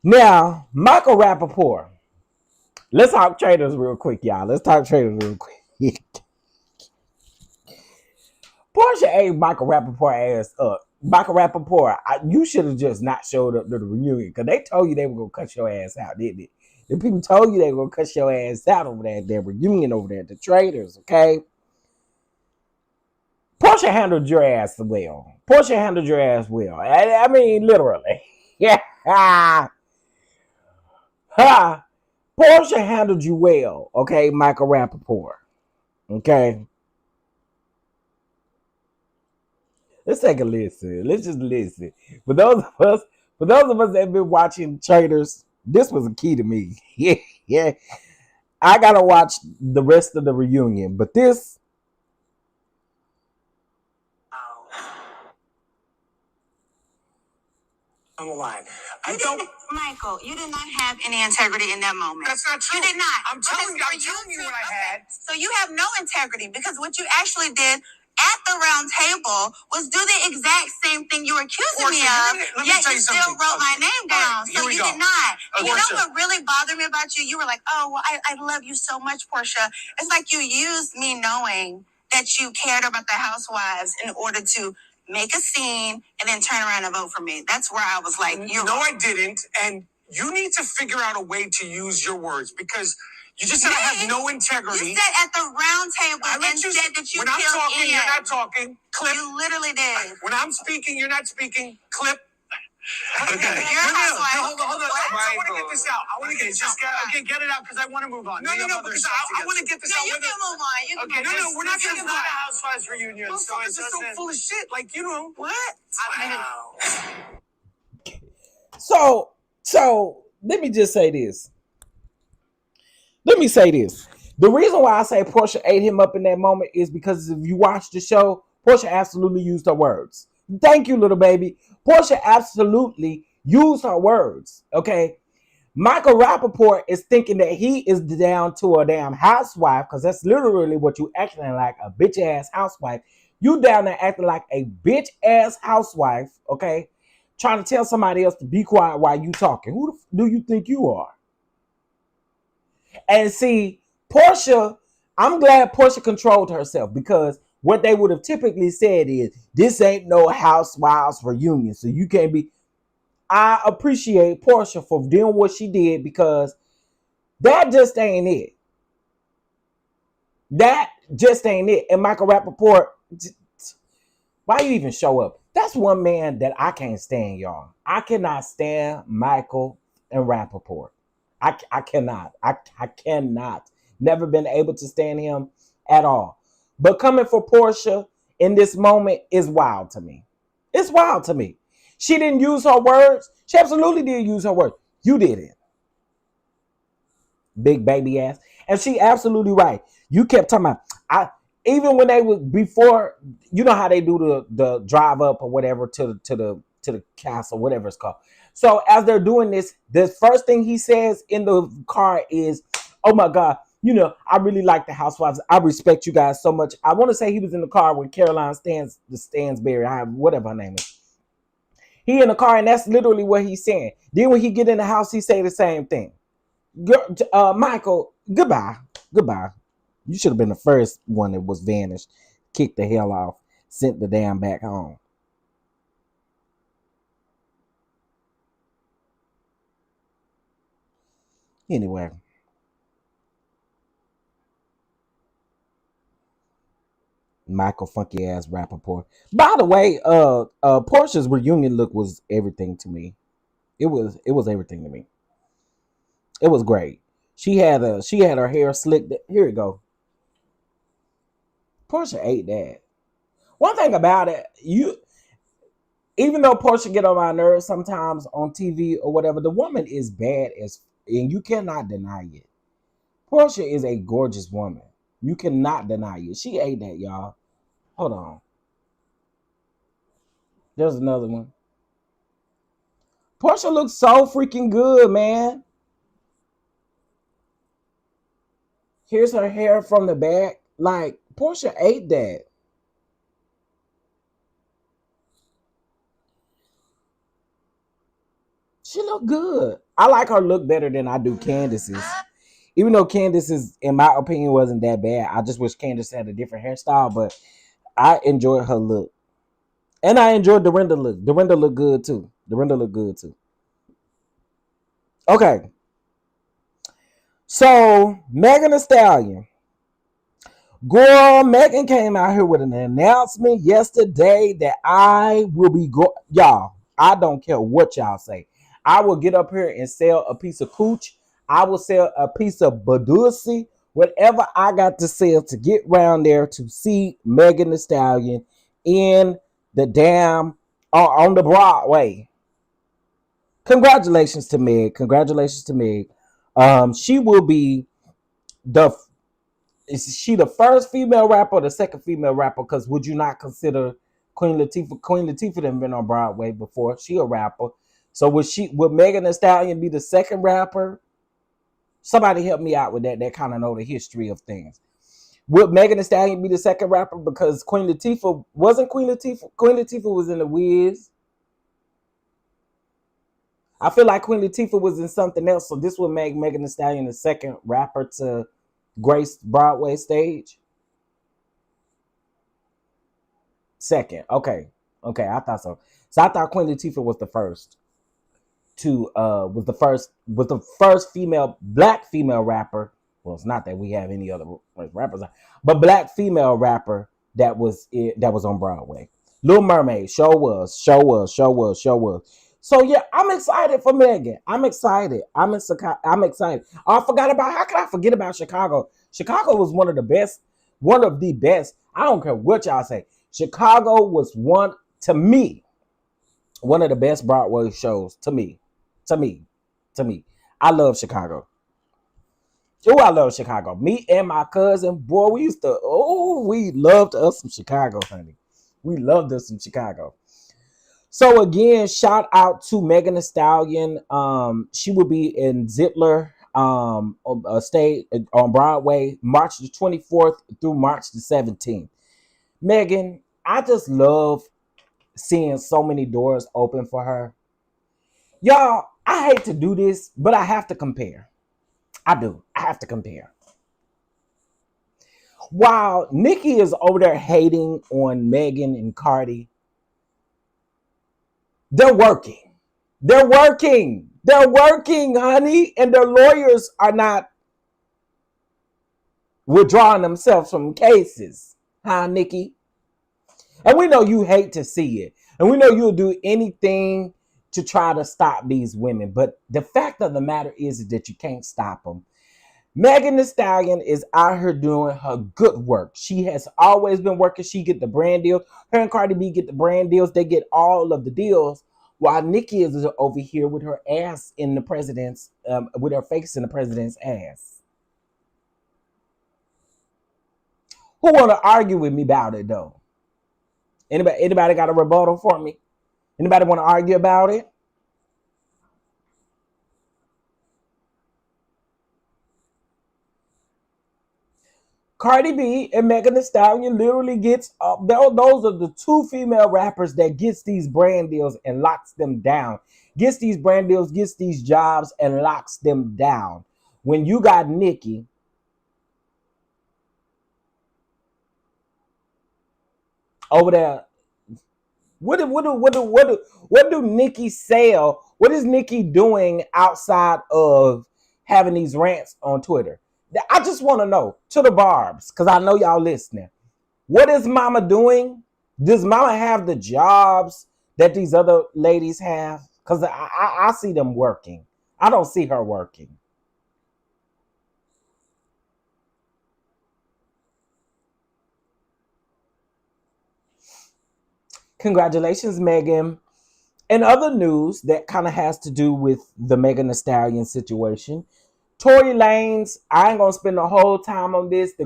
Now, Michael Rappaport. Let's talk traders real quick, y'all. Portia ate Michael Rappaport ass up. Michael Rappaport, you should have just not showed up to the reunion, because they told you they were going to cut your ass out, didn't they? The people told you they were going to cut your ass out over there at their reunion over there at the traders, okay? Portia handled your ass well. I mean, literally. Yeah. Portia handled you well, okay, Michael Rappaport. Okay. Let's take a listen. Let's just listen. For those of us that have been watching traders, this was a key to me. Yeah. I gotta watch the rest of the reunion, but this. I'm alive. Michael, you did not have any integrity in that moment. That's not true. You did not. I'm telling you what I had. So you have no integrity, because what you actually did at the round table was do the exact same thing you were accusing me of, yet you still wrote my name down. So you did not. And you know what really bothered me about you? You were like, oh, well, I love you so much, Portia. It's like you used me knowing that you cared about the housewives in order to make a scene and then turn around and vote for me. That's where I was like, I didn't. And You need to figure out a way to use your words because you just said I have no integrity. You said at the round table and said that you when I'm talking, you're not talking. Clip. You literally did. When I'm speaking, you're not speaking. Clip. Okay. Hold on. I want to get this out. I want to get this out. Okay, get it out because I want to move on. No, because I want to get this out. You can move on. Okay, no, we're not talking about a Housewives reunion. So it's just so full of shit. Like, you know. What? Wow. So let me just say this. The reason why I say Portia ate him up in that moment is because if you watch the show, Portia absolutely used her words. Thank you, little baby. Portia absolutely used her words. Okay. Michael Rappaport is thinking that he is down to a damn housewife, because that's literally what you acting like, a bitch ass housewife. You down there acting like a bitch ass housewife, okay? Trying to tell somebody else to be quiet while you talking. Who do you think you are? And see, Portia, I'm glad Portia controlled herself, because what they would have typically said is, this ain't no housewives reunion, so you can't be. I appreciate Portia for doing what she did, because that just ain't it. That just ain't it. And Michael Rappaport, why you even show up? That's one man that I can't stand, y'all. I cannot stand Michael and Rappaport. I cannot. I cannot. Never been able to stand him at all. But coming for Portia in this moment is wild to me. It's wild to me. She didn't use her words. She absolutely did use her words. You didn't. Big baby ass. And she absolutely right. You kept talking about, even when they was before, you know how they do the drive up or whatever to the castle, whatever it's called. So as they're doing this, the first thing he says in the car is, oh my God, you know, I really like the housewives. I respect you guys so much. I want to say he was in the car with Caroline Stansberry, whatever her name is. He in the car, and that's literally what he's saying. Then when he get in the house, he say the same thing. Michael, goodbye. You should have been the first one that was vanished, kicked the hell off, sent the damn back home. Anyway. Michael funky ass Rappaport. By the way, Portia's reunion look was everything to me. It was everything to me. It was great. She had her hair slicked. Here we go. Portia ate that. One thing about it, even though Portia get on my nerves sometimes on TV or whatever, the woman is bad and you cannot deny it. Portia is a gorgeous woman. You cannot deny it. She ate that, y'all. Hold on. There's another one. Portia looks so freaking good, man. Here's her hair from the back. Like, Portia ate that. She look good. I like her look better than I do Candace's. Even though Candace's, in my opinion, wasn't that bad. I just wish Candace had a different hairstyle, but I enjoyed her look. And I enjoyed Dorinda look. Dorinda looked good too. Okay. So, Megan Thee Stallion. Girl, Megan came out here with an announcement yesterday that I will be y'all, I don't care what y'all say. I will get up here and sell a piece of cooch. I will sell a piece of badussy, whatever I got to sell to get round there to see Megan Thee Stallion in the damn on the Broadway. Congratulations to Meg. She will be the is she the first female rapper or the second female rapper? Because would you not consider Queen Latifah? Queen Latifah done been on Broadway before. She a rapper. So would Megan Thee Stallion be the second rapper? Somebody help me out with that. That kind of know the history of things. Would Megan Thee Stallion be the second rapper? Because Queen Latifah wasn't Queen Latifah. Queen Latifah was in the Wiz. I feel like Queen Latifah was in something else. So this would make Megan Thee Stallion the second rapper to grace Broadway stage. Second. Okay. I thought so. So I thought Queen Latifah was the first to was the first black female rapper. Well, it's not that we have any other rappers, but black female rapper that was on Broadway. Little Mermaid, show was. So yeah, I'm excited for Megan. I'm excited. I'm excited. I forgot about, how could I forget about Chicago? Chicago was one of the best. I don't care what y'all say. Chicago was to me, one of the best Broadway shows to me. I love Chicago. Oh, I love Chicago. Me and my cousin, boy, we loved us some Chicago, honey. We loved us some Chicago. So again, shout out to Megan Thee Stallion. She will be in Zittler stage on Broadway, March the 24th through March the 17th. Megan, I just love seeing so many doors open for her. Y'all, I hate to do this, but I have to compare. I do. I have to compare. While Nicki is over there hating on Megan and Cardi, they're working. They're working, honey, and their lawyers are not withdrawing themselves from cases. Huh, Nicki? And we know you hate to see it. And we know you'll do anything to try to stop these women. But the fact of the matter is that you can't stop them. Megan Thee Stallion is out here doing her good work. She has always been working. She get the brand deals. Her and Cardi B get the brand deals. They get all of the deals. While Nicki is over here with her ass in the president's, with her face in the president's ass. Who want to argue with me about it though? Anybody got a rebuttal for me? Anybody want to argue about it? Cardi B and Megan Thee Stallion literally gets up. Those are the two female rappers that gets these brand deals and locks them down. Gets these brand deals, gets these jobs, and locks them down. When you got Nicki over there, what do Nicki sell? What is Nicki doing outside of having these rants on Twitter? I just want to know, to the barbs, because I know y'all listening. What is Mama doing? Does Mama have the jobs that these other ladies have? Because I see them working. I don't see her working. Congratulations, Megan. In other news that kind of has to do with the Megan Thee Stallion situation, Tory Lanez, I ain't gonna spend the whole time on this. The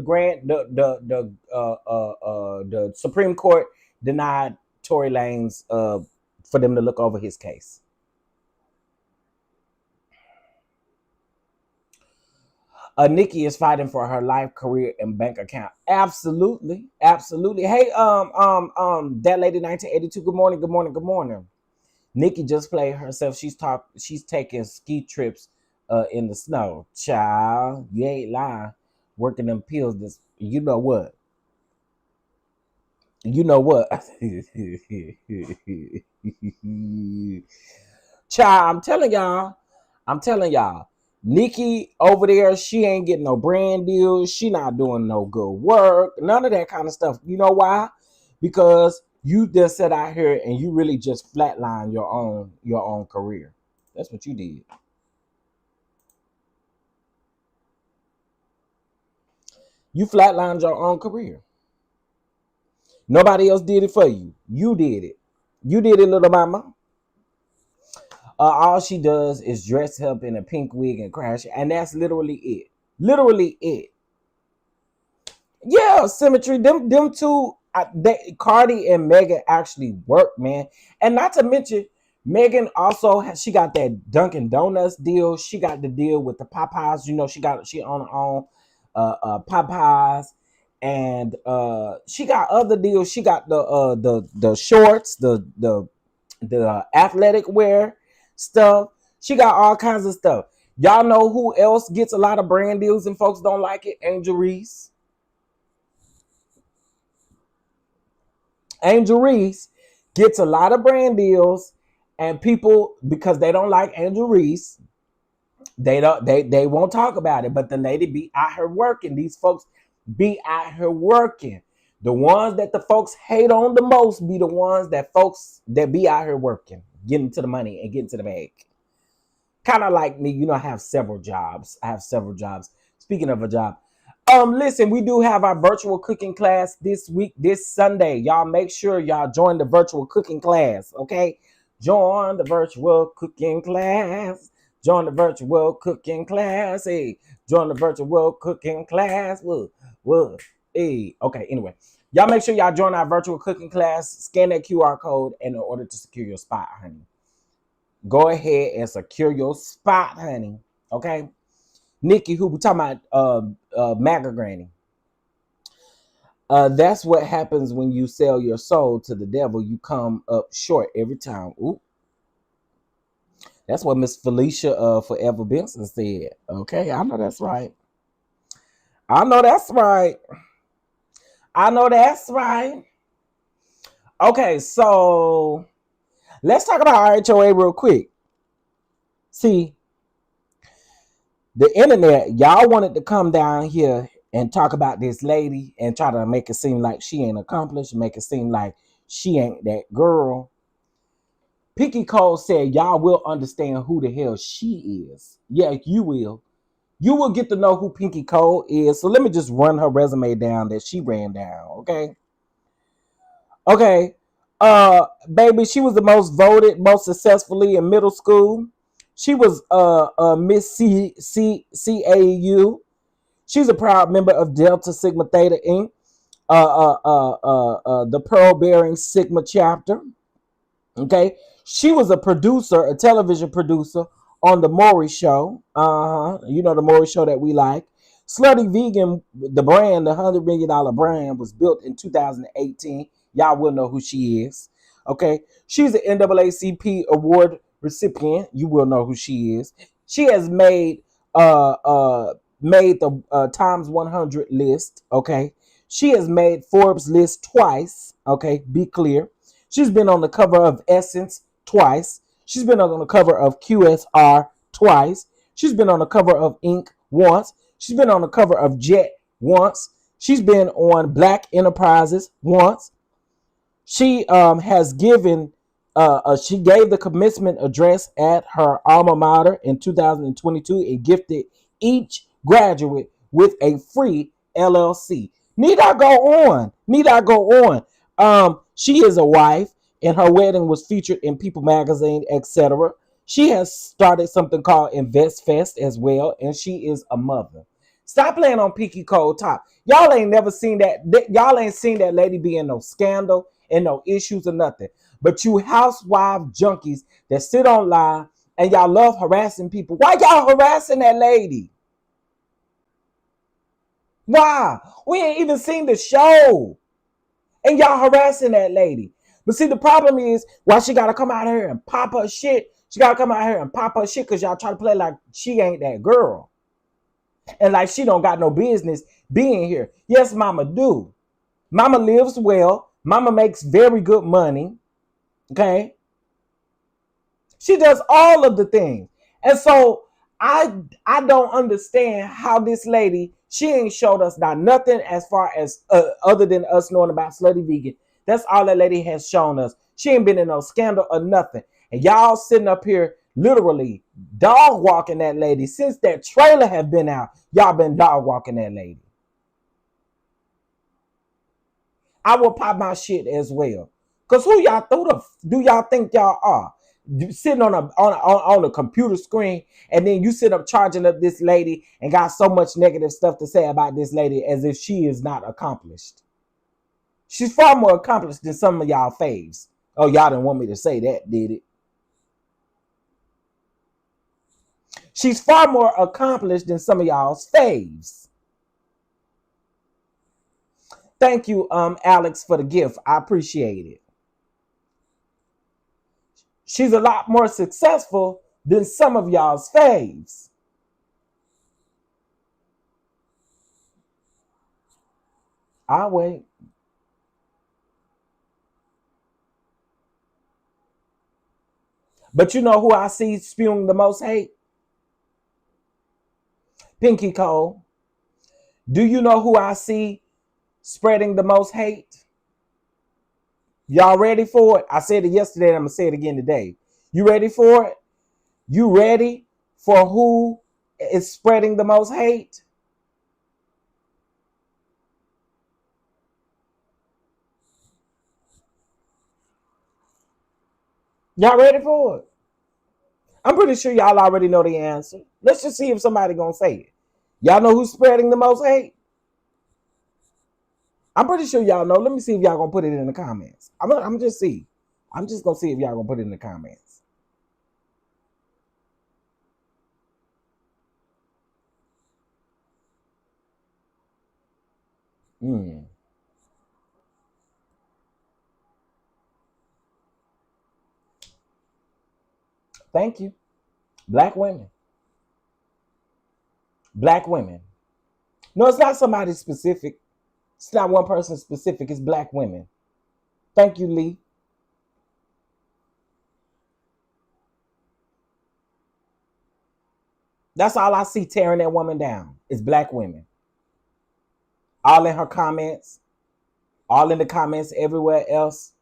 Supreme Court denied Tory Lanez for them to look over his case. Nicki is fighting for her life, career, and bank account. Absolutely. Hey, that lady 1982. Good morning. Nicki just played herself. She's taking ski trips in the snow. Child, you ain't lying. Working them pills. You know what? Child, I'm telling y'all. Nicki over there, she ain't getting no brand deals. She not doing no good work. None of that kind of stuff. You know why? Because you just sat out here and you really just flatlined your own career. That's what you did. You flatlined your own career. Nobody else did it for you. You did it. You did it, little mama. All she does is dress up in a pink wig and crash, and that's literally it. Literally it. Yeah, symmetry. Them two, Cardi and Megan actually work, man. And not to mention, Megan also she got that Dunkin' Donuts deal. She got the deal with the Popeyes. You know, she on her own Popeyes, and she got other deals. She got the shorts, the athletic wear stuff. She got all kinds of stuff. Y'all know who else gets a lot of brand deals and folks don't like it? Angel Reese. Angel Reese gets a lot of brand deals And people, because they don't like Angel Reese, they won't talk about it. But the lady be out here working. These folks be out here working. The ones that the folks hate on the most be the ones that folks that be out here working, getting to the money and getting to the bag. Kind of like me, I have several jobs. Speaking of a job, listen, we do have our virtual cooking class this week, this Sunday. Y'all make sure y'all join the virtual cooking class, okay? Join the virtual cooking class. Join the virtual cooking class. Hey, join the virtual cooking class. Whoa. Hey. Okay, anyway. Y'all make sure y'all join our virtual cooking class. Scan that QR code in order to secure your spot, honey. Go ahead and secure your spot, honey. Okay? Nikki, who we talking about MAGA Granny. That's what happens when you sell your soul to the devil. You come up short every time. Ooh. That's what Miss Felicia Forever Benson said. Okay, I know that's right. I know that's right. Okay, so let's talk about RHOA real quick. See, the internet, y'all wanted to come down here and talk about this lady and try to make it seem like she ain't accomplished, make it seem like she ain't that girl. Pinky Cole said y'all will understand who the hell she is. Yeah, you will. You will get to know who Pinky Cole is. So let me just run her resume down that she ran down, okay? Okay. Baby, she was the most voted, most successfully in middle school. She was Miss CAU. She's a proud member of Delta Sigma Theta Inc., the Pearl Bearing Sigma chapter. Okay, she was a producer, a television producer on the Maury Show. You know the Maury Show that we like. Slutty Vegan, the brand, the $100 million brand, was built in 2018. Y'all will know who she is. Okay, she's an NAACP award recipient. You will know who she is. She has made the Times 100 list. Okay, she has made Forbes list twice. Okay, be clear. She's been on the cover of Essence twice. She's been on the cover of QSR twice. She's been on the cover of Inc. once. She's been on the cover of Jet once. She's been on Black Enterprises once. She has given, she gave the commencement address at her alma mater in 2022 and gifted each graduate with a free LLC. Need I go on? She is a wife, and her wedding was featured in People Magazine, etc. She has started something called Invest Fest as well, and she is a mother. Stop playing on Pinky Cold Top. Y'all ain't never seen that. Y'all ain't seen that lady be in no scandal and no issues or nothing. But you housewife junkies that sit online and y'all love harassing people. Why y'all harassing that lady? Why? We ain't even seen the show. And y'all harassing that lady. But see, the problem is, why she got to come out here and pop her shit? She got to come out here and pop her shit because y'all try to play like she ain't that girl. And like she don't got no business being here. Yes, mama do. Mama lives well. Mama makes very good money. Okay. She does all of the things. And so I don't understand how this lady, she ain't showed us not nothing as far as other than us knowing about Slutty Vegan. That's all that lady has shown us. She ain't been in no scandal or nothing. And y'all sitting up here literally dog walking that lady. Since that trailer have been out, y'all been dog walking that lady. I will pop my shit as well. Cause who y'all do y'all think y'all are? Sitting on a computer screen, and then you sit up charging up this lady and got so much negative stuff to say about this lady as if she is not accomplished. She's far more accomplished than some of y'all faves. Oh, y'all didn't want me to say that, did it? She's far more accomplished than some of y'all's faves. Thank you, Alex, for the gift. I appreciate it. She's a lot more successful than some of y'all's faves. I'll wait. But you know who I see spewing the most hate? Pinky Cole. Do you know who I see spreading the most hate? Y'all ready for it? I said it yesterday and I'm going to say it again today. You ready for it? You ready for who is spreading the most hate? Y'all ready for it? I'm pretty sure y'all already know the answer. Let's just see if somebody gonna say it. Y'all know who's spreading the most hate? I'm pretty sure y'all know. Let me see if y'all gonna put it in the comments. I'm just see. I'm just gonna see if y'all gonna put it in the comments. Thank you. Black women. Black women. No, it's not somebody specific. It's not one person specific. It's black women. Thank you, Lee. That's all I see tearing that woman down. Is black women. All in her comments. All in the comments everywhere else.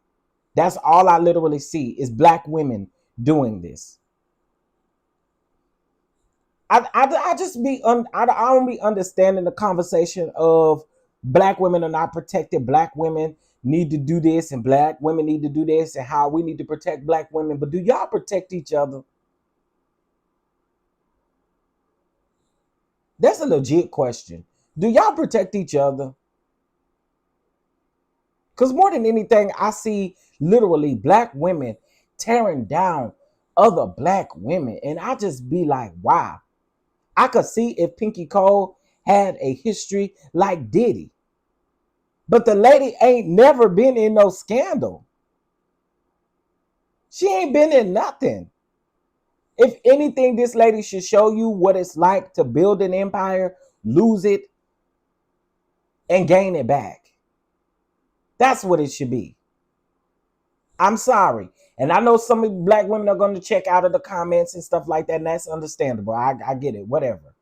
That's all I literally see is black women doing this. I just be I don't be understanding the conversation of black women are not protected. Black women need to do this, and black women need to do this, and how we need to protect black women. But do y'all protect each other? That's a legit question. Do y'all protect each other? Because more than anything, I see literally black women tearing down other black women, and I just be like, wow. I could see if Pinky Cole had a history like Diddy. But the lady ain't never been in no scandal. She ain't been in nothing. If anything, this lady should show you what it's like to build an empire, lose it, and gain it back. That's what it should be. I'm sorry. And I know some black women are going to check out of the comments and stuff like that, and that's understandable. I get it, whatever.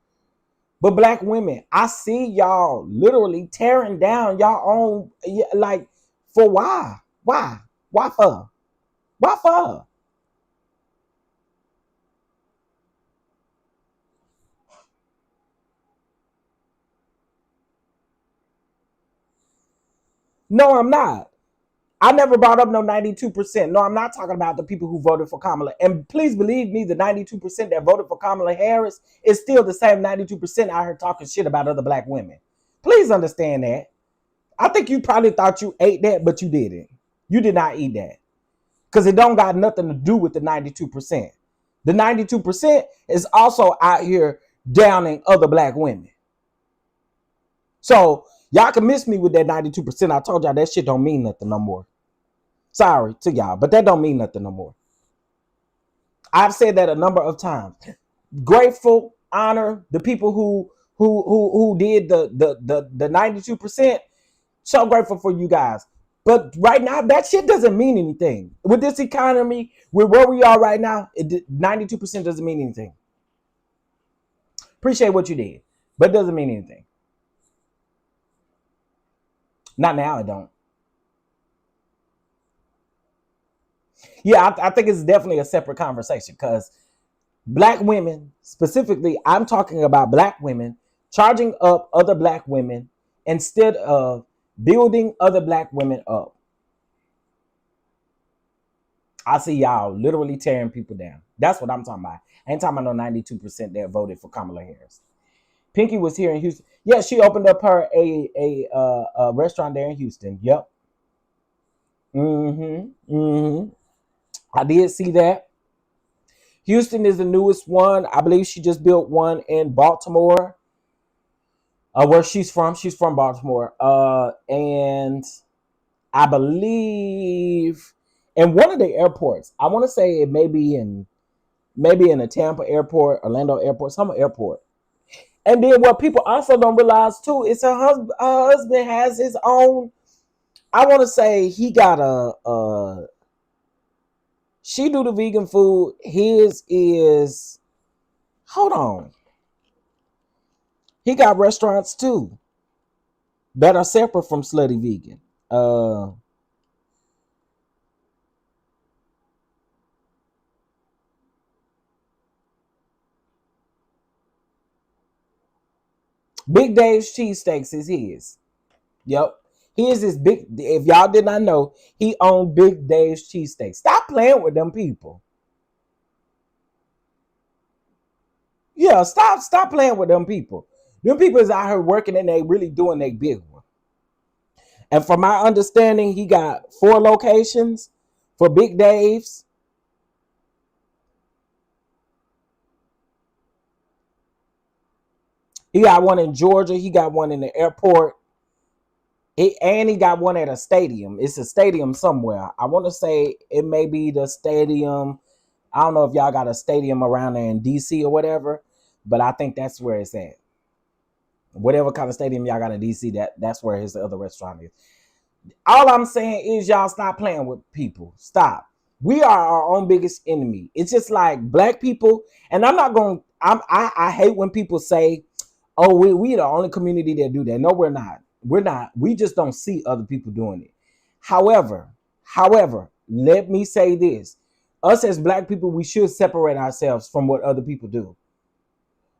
But black women, I see y'all literally tearing down y'all own, like, for why? Why? Why for? Why for? No, I'm not. I never brought up no 92%. No, I'm not talking about the people who voted for Kamala. And please believe me, the 92% that voted for Kamala Harris is still the same 92% out here talking shit about other black women. Please understand that. I think you probably thought you ate that, but you didn't. You did not eat that. Because it don't got nothing to do with the 92%. The 92% is also out here downing other black women. So y'all can miss me with that 92%. I told y'all that shit don't mean nothing no more. Sorry to y'all, but that don't mean nothing no more. I've said that a number of times. Grateful, honor the people who did the 92%. So grateful for you guys. But right now, that shit doesn't mean anything. With this economy, with where we are right now, 92% doesn't mean anything. Appreciate what you did, but it doesn't mean anything. Not now, it don't. Yeah, I think it's definitely a separate conversation because black women, specifically, I'm talking about black women charging up other black women instead of building other black women up. I see y'all literally tearing people down. That's what I'm talking about. I ain't talking about no 92% that voted for Kamala Harris. Pinky was here in Houston. Yeah, she opened up her a restaurant there in Houston. Yep. I did see that. Houston is the newest one. I believe she just built one in Baltimore. Where she's from. She's from Baltimore. And I believe in one of the airports. I want to say it may be in a Tampa airport, Orlando airport, some airport. And then what people also don't realize too is her husband has his own. I want to say he got She do the vegan food. His is, hold on. He got restaurants too that are separate from Slutty Vegan. Big Dave's Cheesesteaks is his. Yep. His is big. If y'all did not know, he owned Big Dave's Cheesesteaks. Stop playing with them people. Yeah, stop playing with them people. Them people is out here working and they really doing their big one. And from my understanding, he got 4 locations for Big Dave's. He got one in Georgia. He got one in the airport. And he got one at a stadium. It's a stadium somewhere. I want to say it may be the stadium. I don't know if y'all got a stadium around there in DC or whatever, but I think that's where it's at. Whatever kind of stadium y'all got in DC, that's where his other restaurant is. All I'm saying is y'all stop playing with people. Stop. We are our own biggest enemy. It's just like black people, and I'm not going. I hate when people say, "Oh, we the only community that do that." No, we're not. We're not. We just don't see other people doing it. However, let me say this: us as black people, we should separate ourselves from what other people do.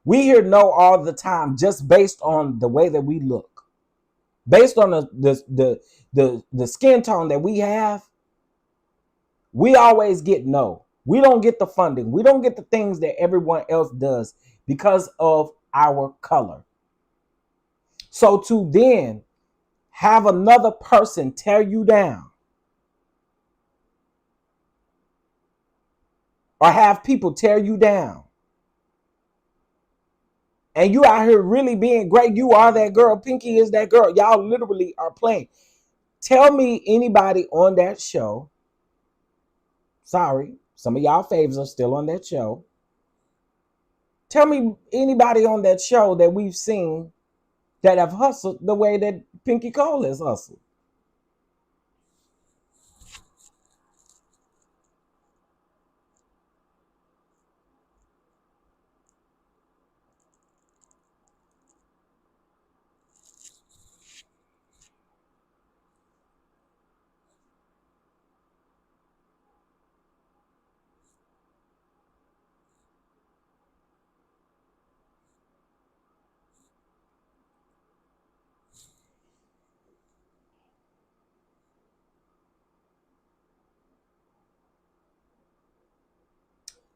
We hear no all the time just based on the way that we look, based on the skin tone that we have. We always get no. We don't get the funding. We don't get the things that everyone else does because of our color. So to then have another person tear you down or have people tear you down and you out here really being great, you are that girl, Pinky is that girl, y'all literally are playing. Tell me anybody on that show, sorry, some of y'all faves are still on that show. Tell me anybody on that show that we've seen that have hustled the way that Pinky Cole has hustled.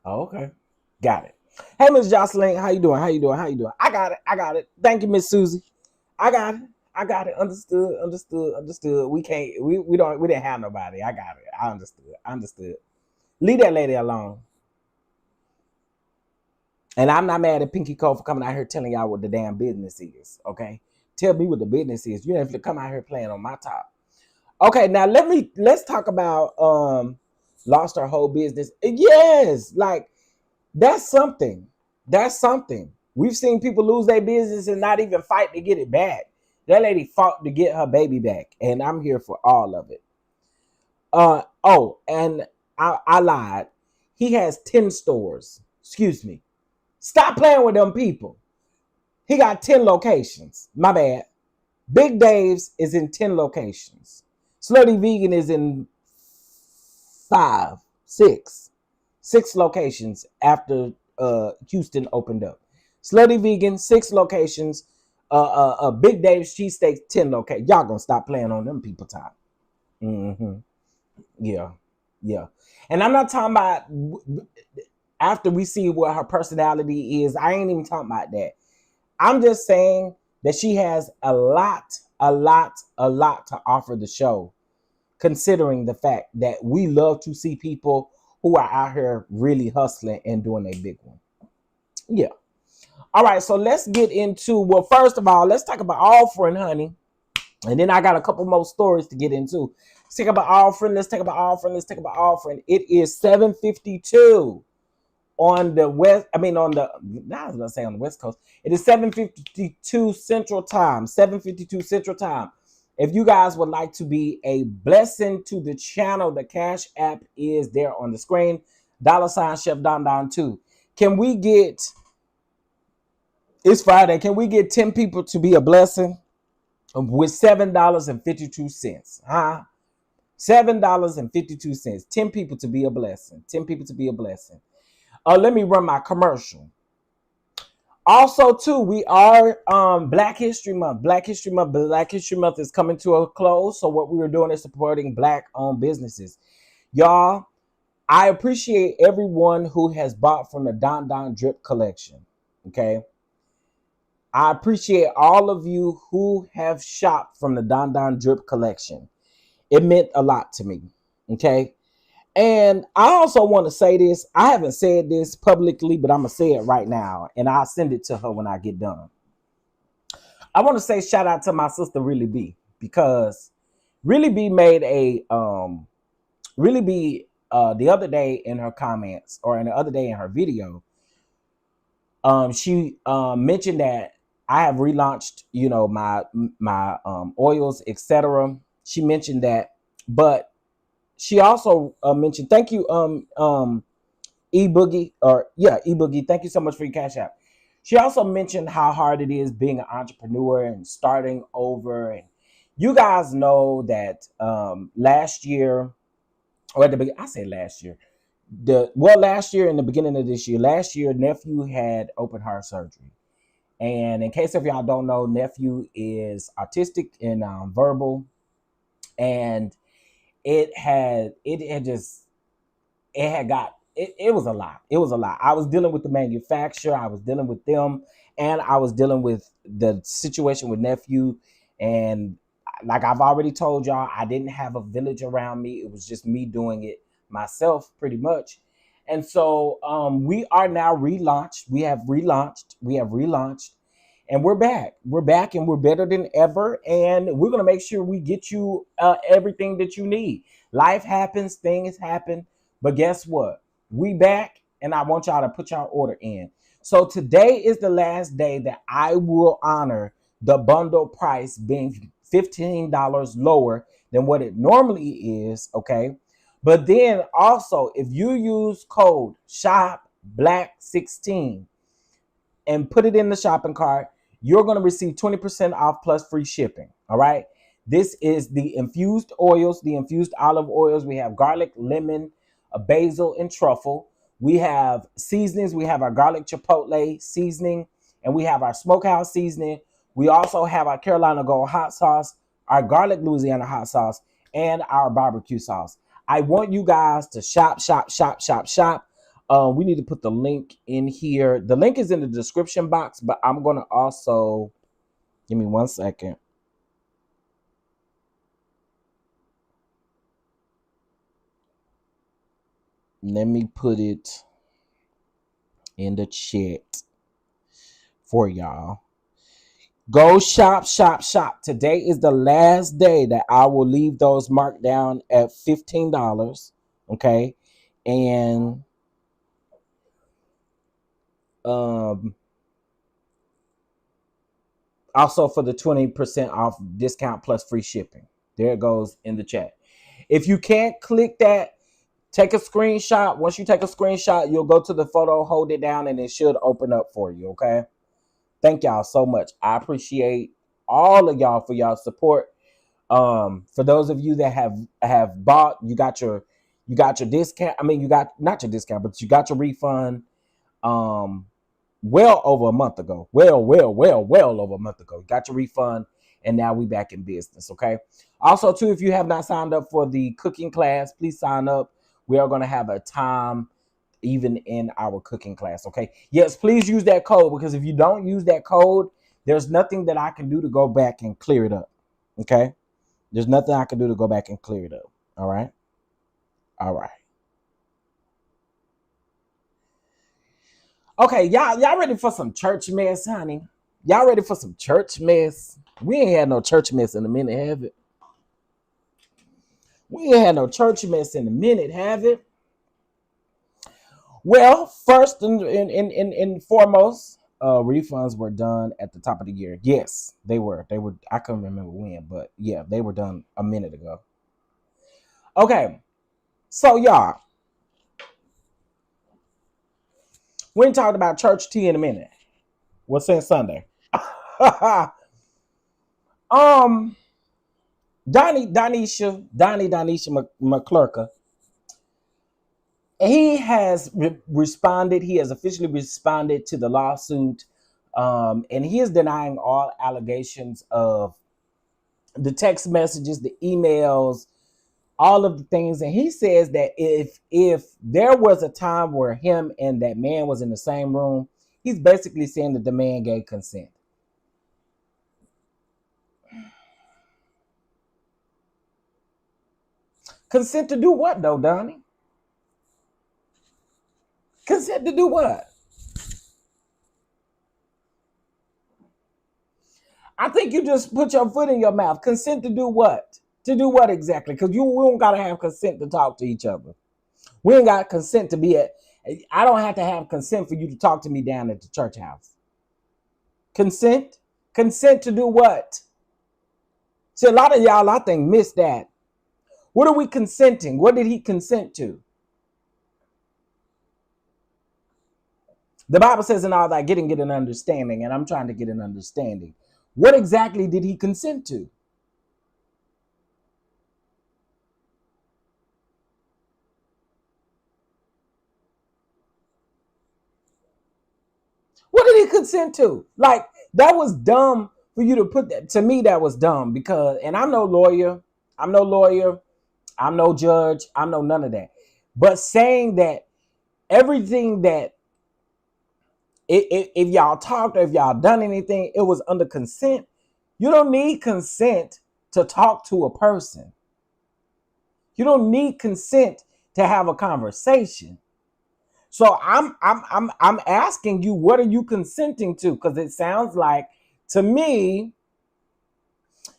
Oh, okay. Got it. Hey, Miss Jocelyn, how you doing? How you doing? How you doing? I got it. I got it. Thank you, Miss Susie. I got it. I got it. Understood. Understood. Understood. We can't. We don't. We didn't have nobody. I got it. I understood. I understood. Leave that lady alone. And I'm not mad at Pinky Cole for coming out here telling y'all what the damn business is. Okay, tell me what the business is. You don't have to come out here playing on my top. Okay, now let's talk about lost our whole business. Yes, like that's something. That's something. We've seen people lose their business and not even fight to get it back. That lady fought to get her baby back, and I'm here for all of it. Oh, and I lied. He has 10 stores. Excuse me. Stop playing with them people. He got 10 locations. My bad. Big Dave's is in 10 locations. Slutty Vegan is in 6 locations after Houston opened up. Slutty Vegan, 6 locations. Big Dave's Cheesesteaks, 10 locations. Y'all gonna stop playing on them people time. Mm-hmm. Yeah. Yeah. And I'm not talking about after we see what her personality is. I ain't even talking about that. I'm just saying that she has a lot to offer the show, considering the fact that we love to see people who are out here really hustling and doing a big one. Yeah. All right, so let's get into, well, first of all, let's talk about offering, honey. And then I got a couple more stories to get into. Let's talk about offering. Let's talk about offering. Let's talk about offering. It is 7:52 on the west. I mean, on the, I was gonna say on the west coast. It is 7:52 Central Time. 7:52 Central Time. If you guys would like to be a blessing to the channel, the Cash App is there on the screen. $ Chef DonDon 2. Can we get, it's Friday, can we get 10 people to be a blessing with $7.52? Huh? $7.52. 10 people to be a blessing. 10 people to be a blessing. Let me run my commercial. Also, too, we are Black History Month. Black History Month is coming to a close. So what we were doing is supporting Black-owned businesses. Y'all, I appreciate everyone who has bought from the DonDon Drip collection. Okay. I appreciate all of you who have shopped from the DonDon Drip collection. It meant a lot to me. Okay. And I also want to say this. I haven't said this publicly, but I'm going to say it right now. And I'll send it to her when I get done. I want to say shout out to my sister, Really B, because Really B made a, Really B, the other day in her comments, or in the other day in her video, she mentioned that I have relaunched, you know, my oils, etc. She mentioned that, but she also mentioned, thank you, E Boogie, or yeah, E Boogie, thank you so much for your Cash App. She also mentioned how hard it is being an entrepreneur and starting over. And you guys know that last year, or at the beginning, I say last year, last year and the beginning of this year, last year, nephew had open heart surgery. And in case of y'all don't know, nephew is autistic and verbal, and it had got it was a lot. It was a lot. I was dealing with the manufacturer, I was dealing with them, and I was dealing with the situation with nephew. And like I've already told y'all, I didn't have a village around me. It was just me doing it myself pretty much. And so we are now relaunched. We have relaunched, and we're back. We're back, and we're better than ever. And we're gonna make sure we get you everything that you need. Life happens, things happen, but guess what? We back, and I want y'all to put y'all order in. So today is the last day that I will honor the bundle price being $15 lower than what it normally is. Okay. But then also, if you use code SHOPBLACK16 and put it in the shopping cart, you're going to receive 20% off plus free shipping. All right. This is the infused oils, the infused olive oils. We have garlic, lemon, basil, and truffle. We have seasonings. We have our garlic chipotle seasoning, and we have our smokehouse seasoning. We also have our Carolina Gold hot sauce, our garlic Louisiana hot sauce, and our barbecue sauce. I want you guys to shop, shop, shop, shop, shop. We need to put the link in here. The link is in the description box, but I'm going to also, give me 1 second. Let me put it in the chat for y'all. Go shop, shop, shop. Today is the last day that I will leave those marked down at $15. Okay. And also for the 20% off discount plus free shipping. There it goes in the chat. If you can't click that, take a screenshot. Once you take a screenshot, you'll go to the photo, hold it down, and it should open up for you. Okay. Thank y'all so much. I appreciate all of y'all for y'all support. For those of you that have bought, you got your discount. I mean, you got not your discount, but you got your refund. Well over a month ago. Well over a month ago. You got your refund, and now we back in business. Okay. Also, too, if you have not signed up for the cooking class, please sign up. We are going to have a time even in our cooking class. Okay. Yes, please use that code, because if you don't use that code, there's nothing that I can do to go back and clear it up. Okay. There's nothing I can do to go back and clear it up. All right. All right. Okay, y'all ready for some church mess, honey? Y'all ready for some church mess? We ain't had no church mess in a minute, have it? We ain't had no church mess in a minute, have it? Well, first and foremost, refunds were done at the top of the year. Yes, they were. They were. I couldn't remember when, but yeah, they were done a minute ago. Okay, so y'all, we ain't talking about church tea in a minute. What's since Sunday? um, Donisha McClurka. He has responded. He has officially responded to the lawsuit, and he is denying all allegations of the text messages, the emails, all of the things. And he says that if there was a time where him and that man was in the same room, he's basically saying that the man gave consent. Consent to do what, though, Donnie? Consent to do what? I think you just put your foot in your mouth. Consent to do what? To do what exactly? Because we don't got to have consent to talk to each other. We ain't got consent to be at. I don't have to have consent for you to talk to me down at the church house. Consent? Consent to do what? See, a lot of y'all, I think, miss that. What are we consenting? What did he consent to? The Bible says in all that, get an understanding, and I'm trying to get an understanding. What exactly did he consent to? What did he consent to? Like, that was dumb for you to put that. To me, that was dumb because, and I'm no lawyer, I'm no judge, I'm no none of that. But saying that everything that, if y'all talked or if y'all done anything, it was under consent. You don't need consent to talk to a person. You don't need consent to have a conversation. So I'm asking you, what are you consenting to? Because it sounds like, to me,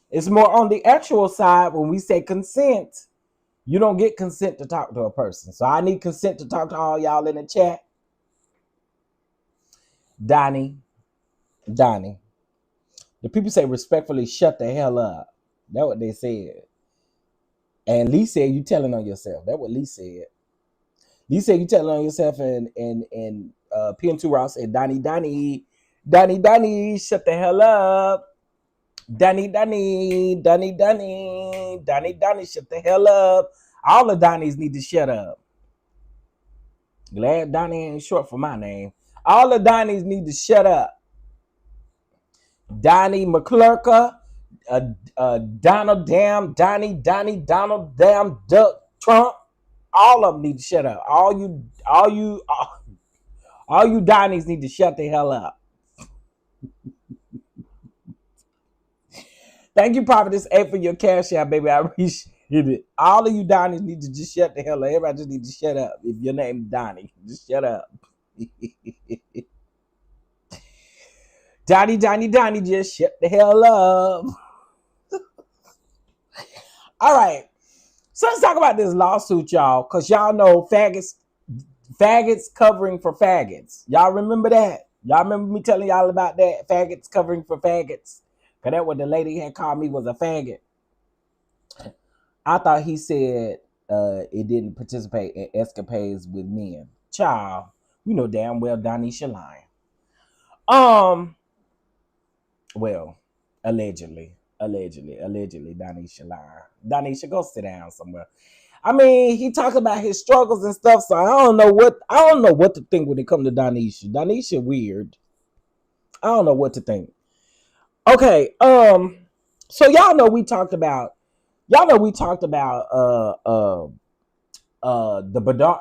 it's more on the actual side. When we say consent, you don't get consent to talk to a person. So I need consent to talk to all y'all in the chat. Donnie. The people say respectfully, shut the hell up. That's what they said. And Lee said, you telling on yourself. That's what Lee said. Lee said, you telling on yourself. And PM2 Ross said, Donnie, shut the hell up. Donnie, shut the hell up. All the Donnies need to shut up. Glad Donnie ain't short for my name. All the Donnies need to shut up. Donnie McClurka, Donald damn, Donnie, Donald damn, Duck, Trump. All of them need to shut up. All you Donnies need to shut the hell up. Thank you, Prophetess A, for your cash out, baby. I appreciate it. All of you Donnies need to just shut the hell up. Everybody just need to shut up. If your name is Donnie, just shut up. Donnie, just shut the hell up. All right. So let's talk about this lawsuit, y'all, because y'all know faggots covering for faggots. Y'all remember that? Y'all remember me telling y'all about that? Faggots covering for faggots. Because that's what the lady had called me, was a faggot. I thought he said it didn't participate in escapades with men. Child, we know damn well Donisha lying. Well, allegedly, Donisha lying. Donisha, go sit down somewhere. I mean, he talked about his struggles and stuff, so I don't know what to think when it comes to Donisha. Donisha weird. I don't know what to think. Okay, so y'all know we talked about the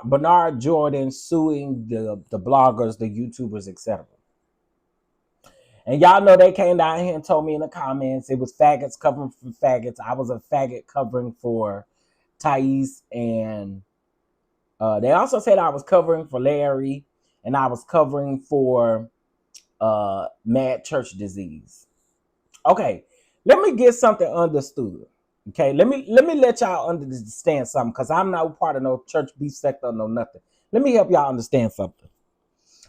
BENARD Jordan suing the bloggers, the YouTubers, etc. And y'all know they came down here and told me in the comments it was faggots covering for faggots. I was a faggot covering for Thais, and they also said I was covering for Larry, and I was covering for Mad Church Disease. Okay, let me get something understood. Okay, let me let y'all understand something, because I'm not part of no church beef sector, no nothing. Let me help y'all understand something.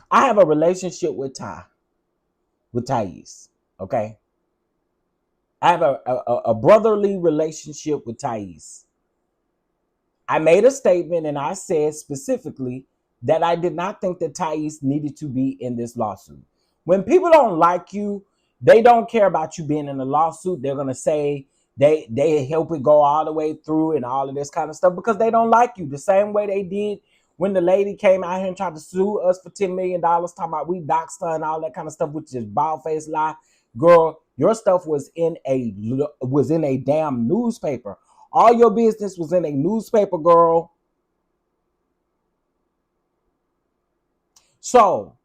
I have a relationship with Ty. with Thais. Okay, I have a brotherly relationship with Thais. I made a statement and I said specifically that I did not think that Thais needed to be in this lawsuit. When people don't like you, they don't care about you being in a lawsuit. They're gonna say they help it go all the way through and all of this kind of stuff because they don't like you. The same way they did when the lady came out here and tried to sue us for $10 million, talking about we doxed her and all that kind of stuff, which is bald-faced lie. Girl, your stuff was in a damn newspaper. All your business was in a newspaper, girl. So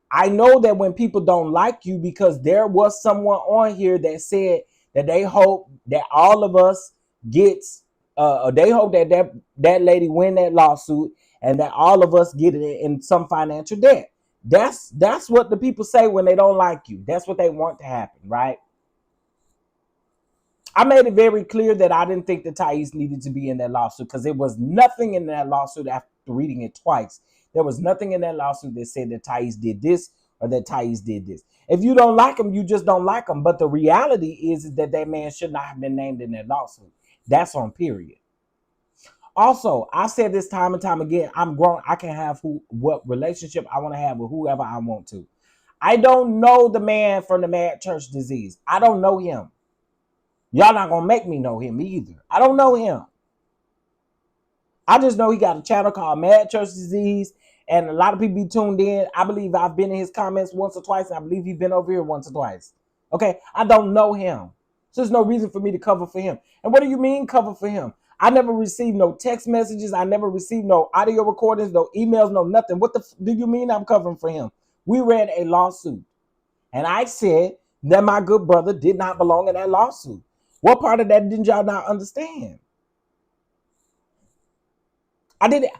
I know that when people don't like you, because there was someone on here that said that they hope that all of us gets, they hope that lady win that lawsuit and that all of us get it in some financial debt. That's what the people say when they don't like you. That's what they want to happen, right? I made it very clear that I didn't think that Thais needed to be in that lawsuit because there was nothing in that lawsuit after reading it twice. There was nothing in that lawsuit that said that Thais did this or that Thais did this. If you don't like him, you just don't like him. But the reality is that that man should not have been named in that lawsuit. That's on period. Also, I said this time and time again, I'm grown. I can have what relationship I want to have with whoever I want to. I don't know the man from the Mad Church Disease. I don't know him. Y'all not gonna make me know him either. I don't know him. I just know he got a channel called Mad Church Disease, and a lot of people be tuned in. I believe I've been in his comments once or twice, and I believe he's been over here once or twice. Okay, I don't know him. So there's no reason for me to cover for him. And what do you mean cover for him? I never received no text messages. I never received no audio recordings, no emails, no nothing. What the do you mean I'm covering for him? We read a lawsuit, and I said that my good brother did not belong in that lawsuit. What part of that didn't y'all not understand? I didn't.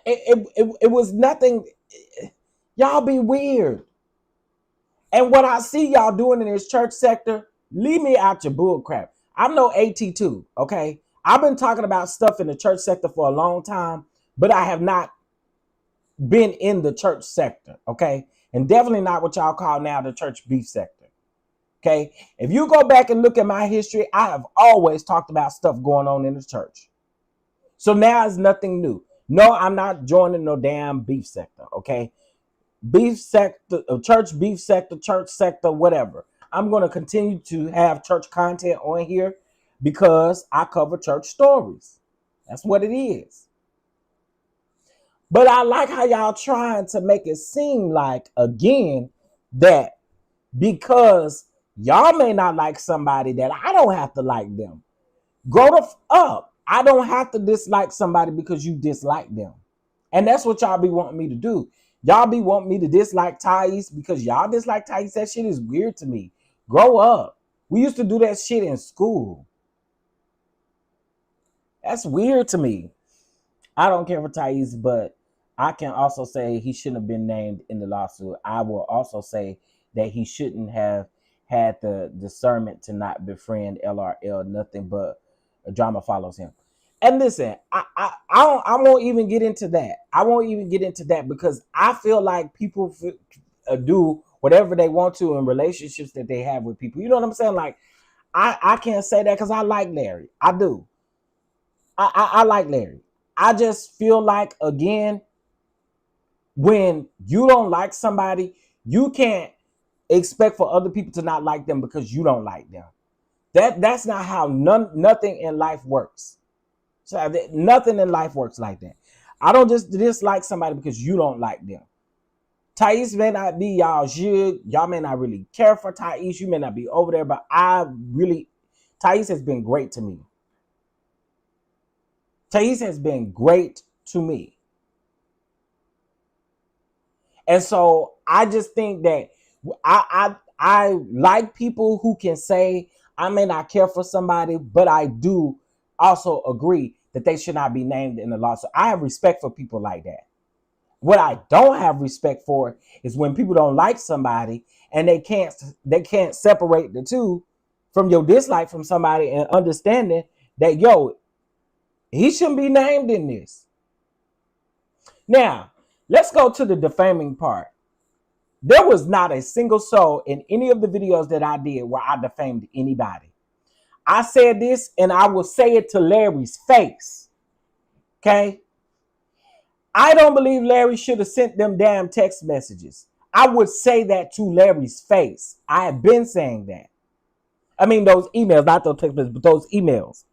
It was nothing. Y'all be weird. And what I see y'all doing in this church sector, leave me out your bull crap. I'm no AT2, okay? I've been talking about stuff in the church sector for a long time, but I have not been in the church sector, okay? And definitely not what y'all call now the church beef sector. Okay, if you go back and look at my history, I have always talked about stuff going on in the church. So now it's nothing new. No, I'm not joining no damn beef sector. Okay, beef sector, church beef sector, church sector, whatever. I'm going to continue to have church content on here because I cover church stories. That's what it is. But I like how y'all trying to make it seem like, again, that because y'all may not like somebody that I don't have to like them. Grow the up. I don't have to dislike somebody because you dislike them. And that's what y'all be wanting me to do. Y'all be wanting me to dislike Thais because y'all dislike Thais. That shit is weird to me. Grow up. We used to do that shit in school. That's weird to me. I don't care for Thais, but I can also say he shouldn't have been named in the lawsuit. I will also say that he shouldn't have had the discernment to not befriend LRL. Nothing but drama follows him. And listen, I won't even get into that. I won't even get into that because I feel like people do whatever they want to in relationships that they have with people. You know what I'm saying? Like, I can't say that because I like Larry. I do. I like Larry. I just feel like, again, when you don't like somebody, you can't expect for other people to not like them because you don't like them. That's not how nothing in life works. So nothing in life works like that. I don't just dislike somebody because you don't like them. Thais may not be y'all jig. Y'all may not really care for Thais. You may not be over there, but Thais has been great to me. Thais has been great to me. And so I just think that I like people who can say, I may not care for somebody, but I do also agree that they should not be named in the lawsuit. I have respect for people like that. What I don't have respect for is when people don't like somebody and they can't separate the two from your dislike from somebody and understanding that, yo, he shouldn't be named in this. Now, let's go to the defaming part. There was not a single soul in any of the videos that I did where I defamed anybody. I said this and I will say it to Larry's face. Okay? I don't believe Larry should have sent them damn text messages. I would say that to Larry's face. I have been saying that. I mean, those emails, not those text messages, but those emails.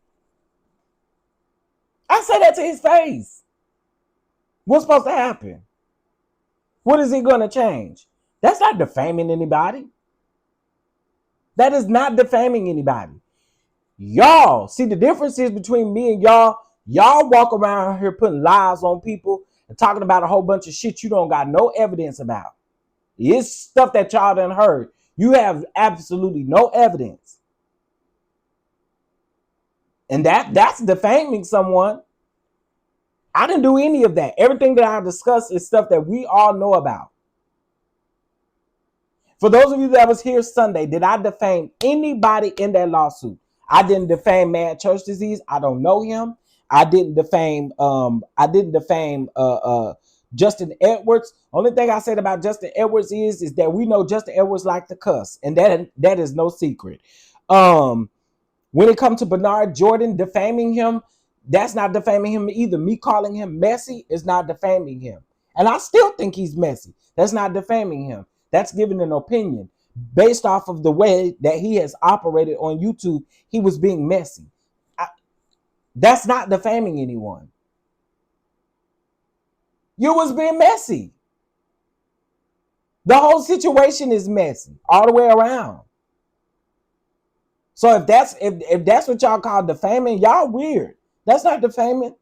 I say that to his face. What's supposed to happen? What is he going to change? That's not defaming anybody. That is not defaming anybody. Y'all, see, the difference is between me and y'all. Y'all walk around here putting lies on people and talking about a whole bunch of shit you don't got no evidence about. It's stuff that y'all done heard. You have absolutely no evidence. And that's defaming someone. I didn't do any of that. Everything that I discussed is stuff that we all know about. For those of you that was here Sunday, did I defame anybody in that lawsuit? I didn't defame Mad Church Disease. I don't know him. I didn't defame Justin Edwards. Only thing I said about Justin Edwards is that we know Justin Edwards like to cuss, and that is no secret. When it comes to Bernard Jordan defaming him, that's not defaming him either. Me calling him messy is not defaming him. And I still think he's messy. That's not defaming him. That's giving an opinion. Based off of the way that he has operated on YouTube, he was being messy. That's not defaming anyone. You was being messy. The whole situation is messy all the way around. So if that's what y'all call defaming, y'all weird. That's not defaming.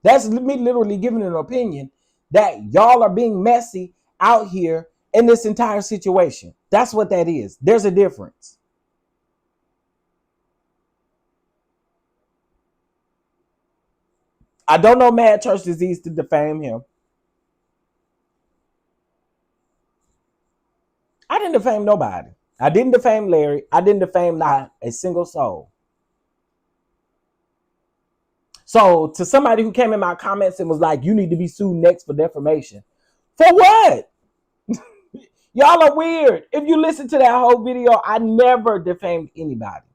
That's me literally giving an opinion that y'all are being messy out here in this entire situation. That's what that is. There's a difference. I don't know Mad Church Disease to defame him. I didn't defame nobody. I didn't defame Larry. I didn't defame not a single soul. So to somebody who came in my comments and was like, you need to be sued next for defamation. For what? Y'all are weird. If you listen to that whole video, I never defamed anybody.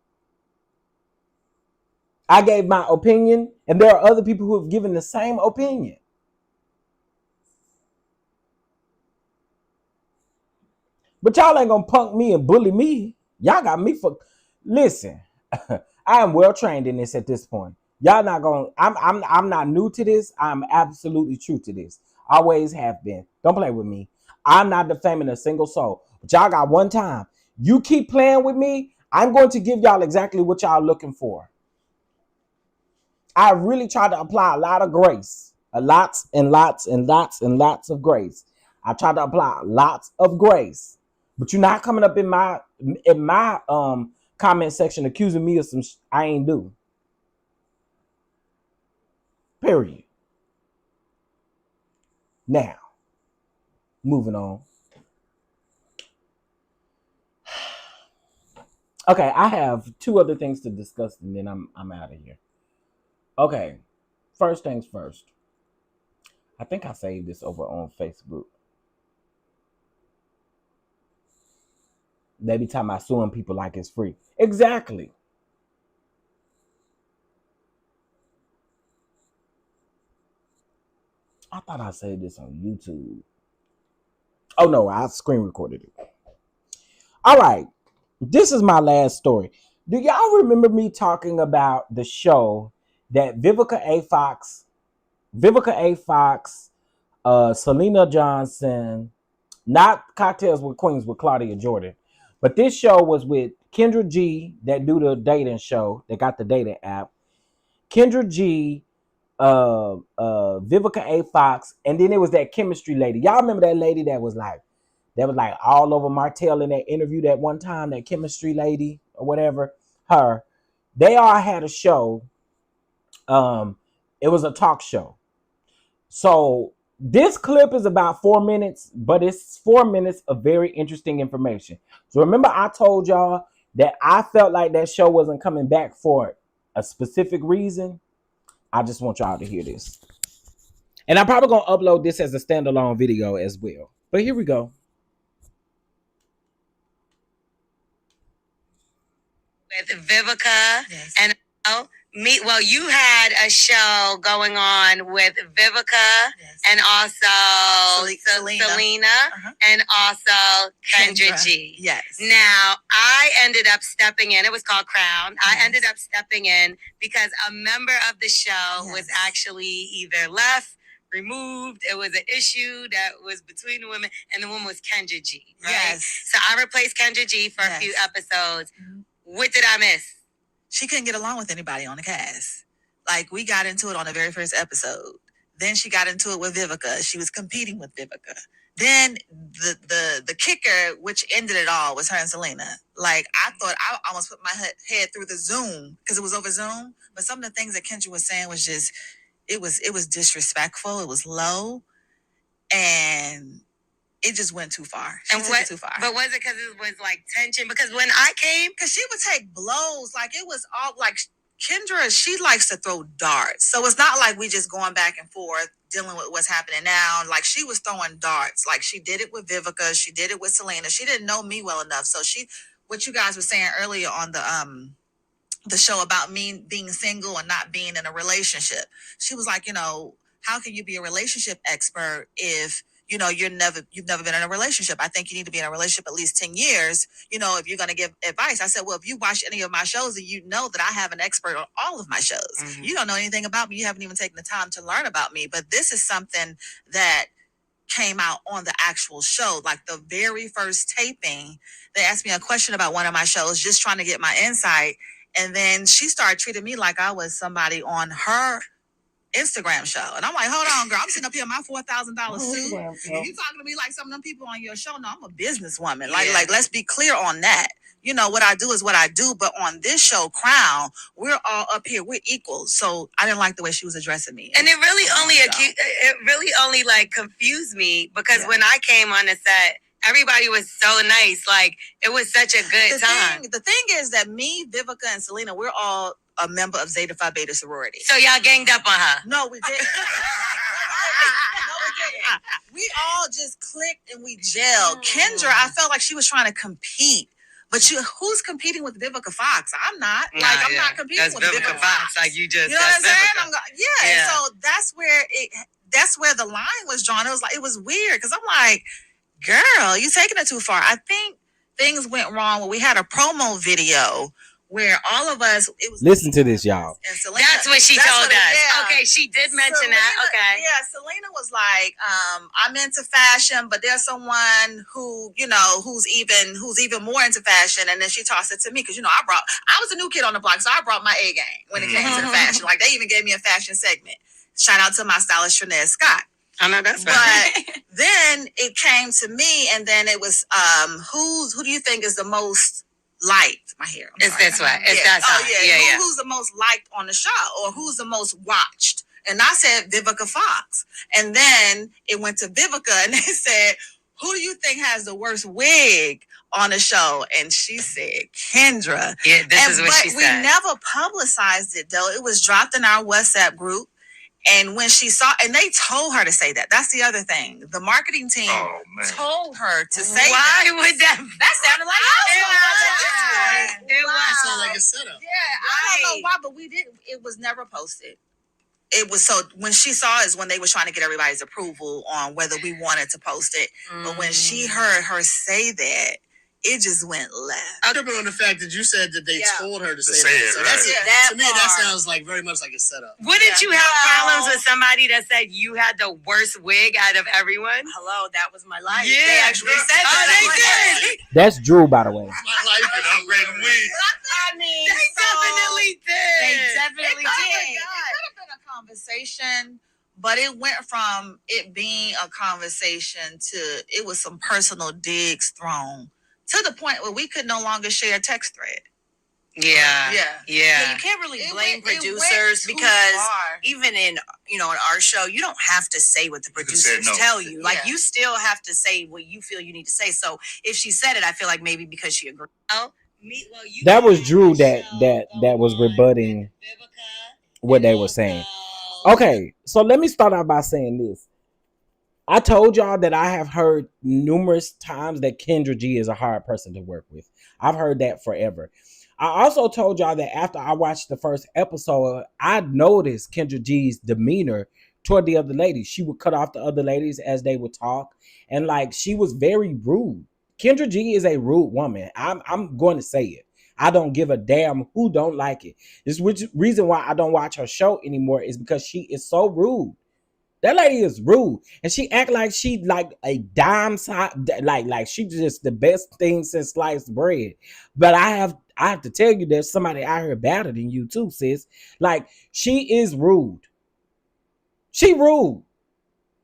I gave my opinion, and there are other people who have given the same opinion. But y'all ain't gonna punk me and bully me. Y'all got me for... Listen, I am well trained in this at this point. Y'all not gonna... I'm not new to this. I'm absolutely true to this. Always have been. Don't play with me. I'm not defaming a single soul. But y'all got one time. You keep playing with me, I'm going to give y'all exactly what y'all looking for. I really try to apply a lot of grace. Lots and lots and lots and lots of grace. I try to apply lots of grace. But you're not coming up in my comment section accusing me of some I ain't do. Period. Now, moving on. Okay, I have two other things to discuss, and then I'm out of here. Okay, first things first. I think I saved this over on Facebook. They be talking about suing people like it's free. Exactly. I thought I saved this on YouTube. Oh no, I screen recorded it. All right, this is my last story. Do y'all remember me talking about the show that Vivica A. Fox, Selena Johnson, not Cocktails with Queens with Claudia Jordan, but this show was with Kendra G, that do the dating show, that got the dating app. Kendra G, Vivica A. Fox, and then it was that chemistry lady. Y'all remember that lady that was like all over Martell in that interview that one time, that chemistry lady or whatever, her. They all had a show. It was a talk show. So this clip is about 4 minutes, but it's 4 minutes of very interesting information. So remember I told y'all that I felt like that show wasn't coming back for a specific reason? I just want y'all to hear this. And I'm probably going to upload this as a standalone video as well. But here we go. With Vivica and you had a show going on with Vivica and also Selena and also Kendra G. Yes. Now, I ended up stepping in. It was called Crown. I ended up stepping in because a member of the show was actually either left, removed. It was an issue that was between the women, and the woman was Kendra G. Right? Yes. So I replaced Kendra G for a few episodes. What did I miss? She couldn't get along with anybody on the cast. Like, we got into it on the very first episode. Then she got into it with Vivica. She was competing with Vivica. Then the kicker, which ended it all, was her and Selena. Like, I thought I almost put my head through the Zoom because it was over Zoom. But some of the things that Kendra was saying was just, it was disrespectful. It was low. And it just went too far. She took it too far. But was it because it was like tension? Because when I came, because she would take blows. Like, it was all like Kendra, she likes to throw darts. So it's not like we just going back and forth dealing with what's happening now. Like, she was throwing darts. Like, she did it with Vivica. She did it with Selena. She didn't know me well enough. So what you guys were saying earlier on the show about me being single and not being in a relationship. She was like, how can you be a relationship expert if you've never been in a relationship? I think you need to be in a relationship at least 10 years, if you're going to give advice. I said, well, if you watch any of my shows, then you know that I have an expert on all of my shows. Mm-hmm. You don't know anything about me. You haven't even taken the time to learn about me. But this is something that came out on the actual show. Like, the very first taping, they asked me a question about one of my shows, just trying to get my insight. And then she started treating me like I was somebody on her Instagram show. And I'm like, hold on, girl. I'm sitting up here in my $4,000 suit. And you talking to me like some of them people on your show? No, I'm a businesswoman. Like, let's be clear on that. What I do is what I do. But on this show, Crown, we're all up here. We're equal. So I didn't like the way she was addressing me. And it really only like confused me because when I came on the set, everybody was so nice. Like, it was such a good time. The thing is that me, Vivica, and Selena, we're all a member of Zeta Phi Beta sorority. So y'all ganged up on her? No, we didn't. We all just clicked and we gelled. Kendra, I felt like she was trying to compete. But who's competing with Vivica Fox? I'm not. I'm not competing with Vivica Fox. Like, you just, what I'm saying? So that's where the line was drawn. It was weird because I'm like, girl, you taking it too far. I think things went wrong when we had a promo video where all of us, listen to this, y'all. That's what she told us. Yeah. Okay, she did mention that. Okay. Yeah, Selena was like, I'm into fashion, but there's someone who, who's even more into fashion. And then she tossed it to me because, I was a new kid on the block, so I brought my A game when it came to fashion. Like, they even gave me a fashion segment. Shout out to my stylist, Trinez Scott. I know that's right. But then it came to me, and then it was, who do you think is the most liked? My hair. It's this way. It's that side. Yeah. Who's the most liked on the show, or who's the most watched? And I said Vivica Fox. And then it went to Vivica, and they said, who do you think has the worst wig on the show? And she said Kendra. Yeah, this is what she said. But we never publicized it, though. It was dropped in our WhatsApp group. And when she saw, and they told her to say that. That's the other thing. The marketing team told her to say that. Why would that? That sounded like it was. Sounded like a setup. Yeah, I don't know why, but we didn't. It was never posted. It was so when she saw is when they were trying to get everybody's approval on whether we wanted to post it. But when she heard her say that, it just went left. I'm tripping on the fact that you said that they told her to say that. So right. To me, that sounds like very much like a setup. Wouldn't you have problems with somebody that said you had the worst wig out of everyone? Hello, that was my life. Yeah, they actually said that. They did. That's Drew, by the way. My life and upgrading wigs. I mean, they definitely did. They definitely did. It could have been a conversation. But it went from it being a conversation to it was some personal digs thrown to the point where we could no longer share a text thread. Yeah. You can't really blame producers because even in our show, you don't have to say what the producers tell you. Like you still have to say what you feel you need to say. So if she said it, I feel like maybe because she agreed. That was Drew that was rebutting what they were saying. Okay, so let me start out by saying this. I told y'all that I have heard numerous times that Kendra G is a hard person to work with. I've heard that forever. I also told y'all that after I watched the first episode, I noticed Kendra G's demeanor toward the other ladies. She would cut off the other ladies as they would talk, and like she was very rude. Kendra G is a rude woman. I'm going to say it. I don't give a damn who don't like it. This which reason why I don't watch her show anymore is because she is so rude. That lady is rude, and she act like she like a dime side, like she just the best thing since sliced bread. But I have to tell you, there's somebody out here better than you too, sis. Like she is rude. She rude.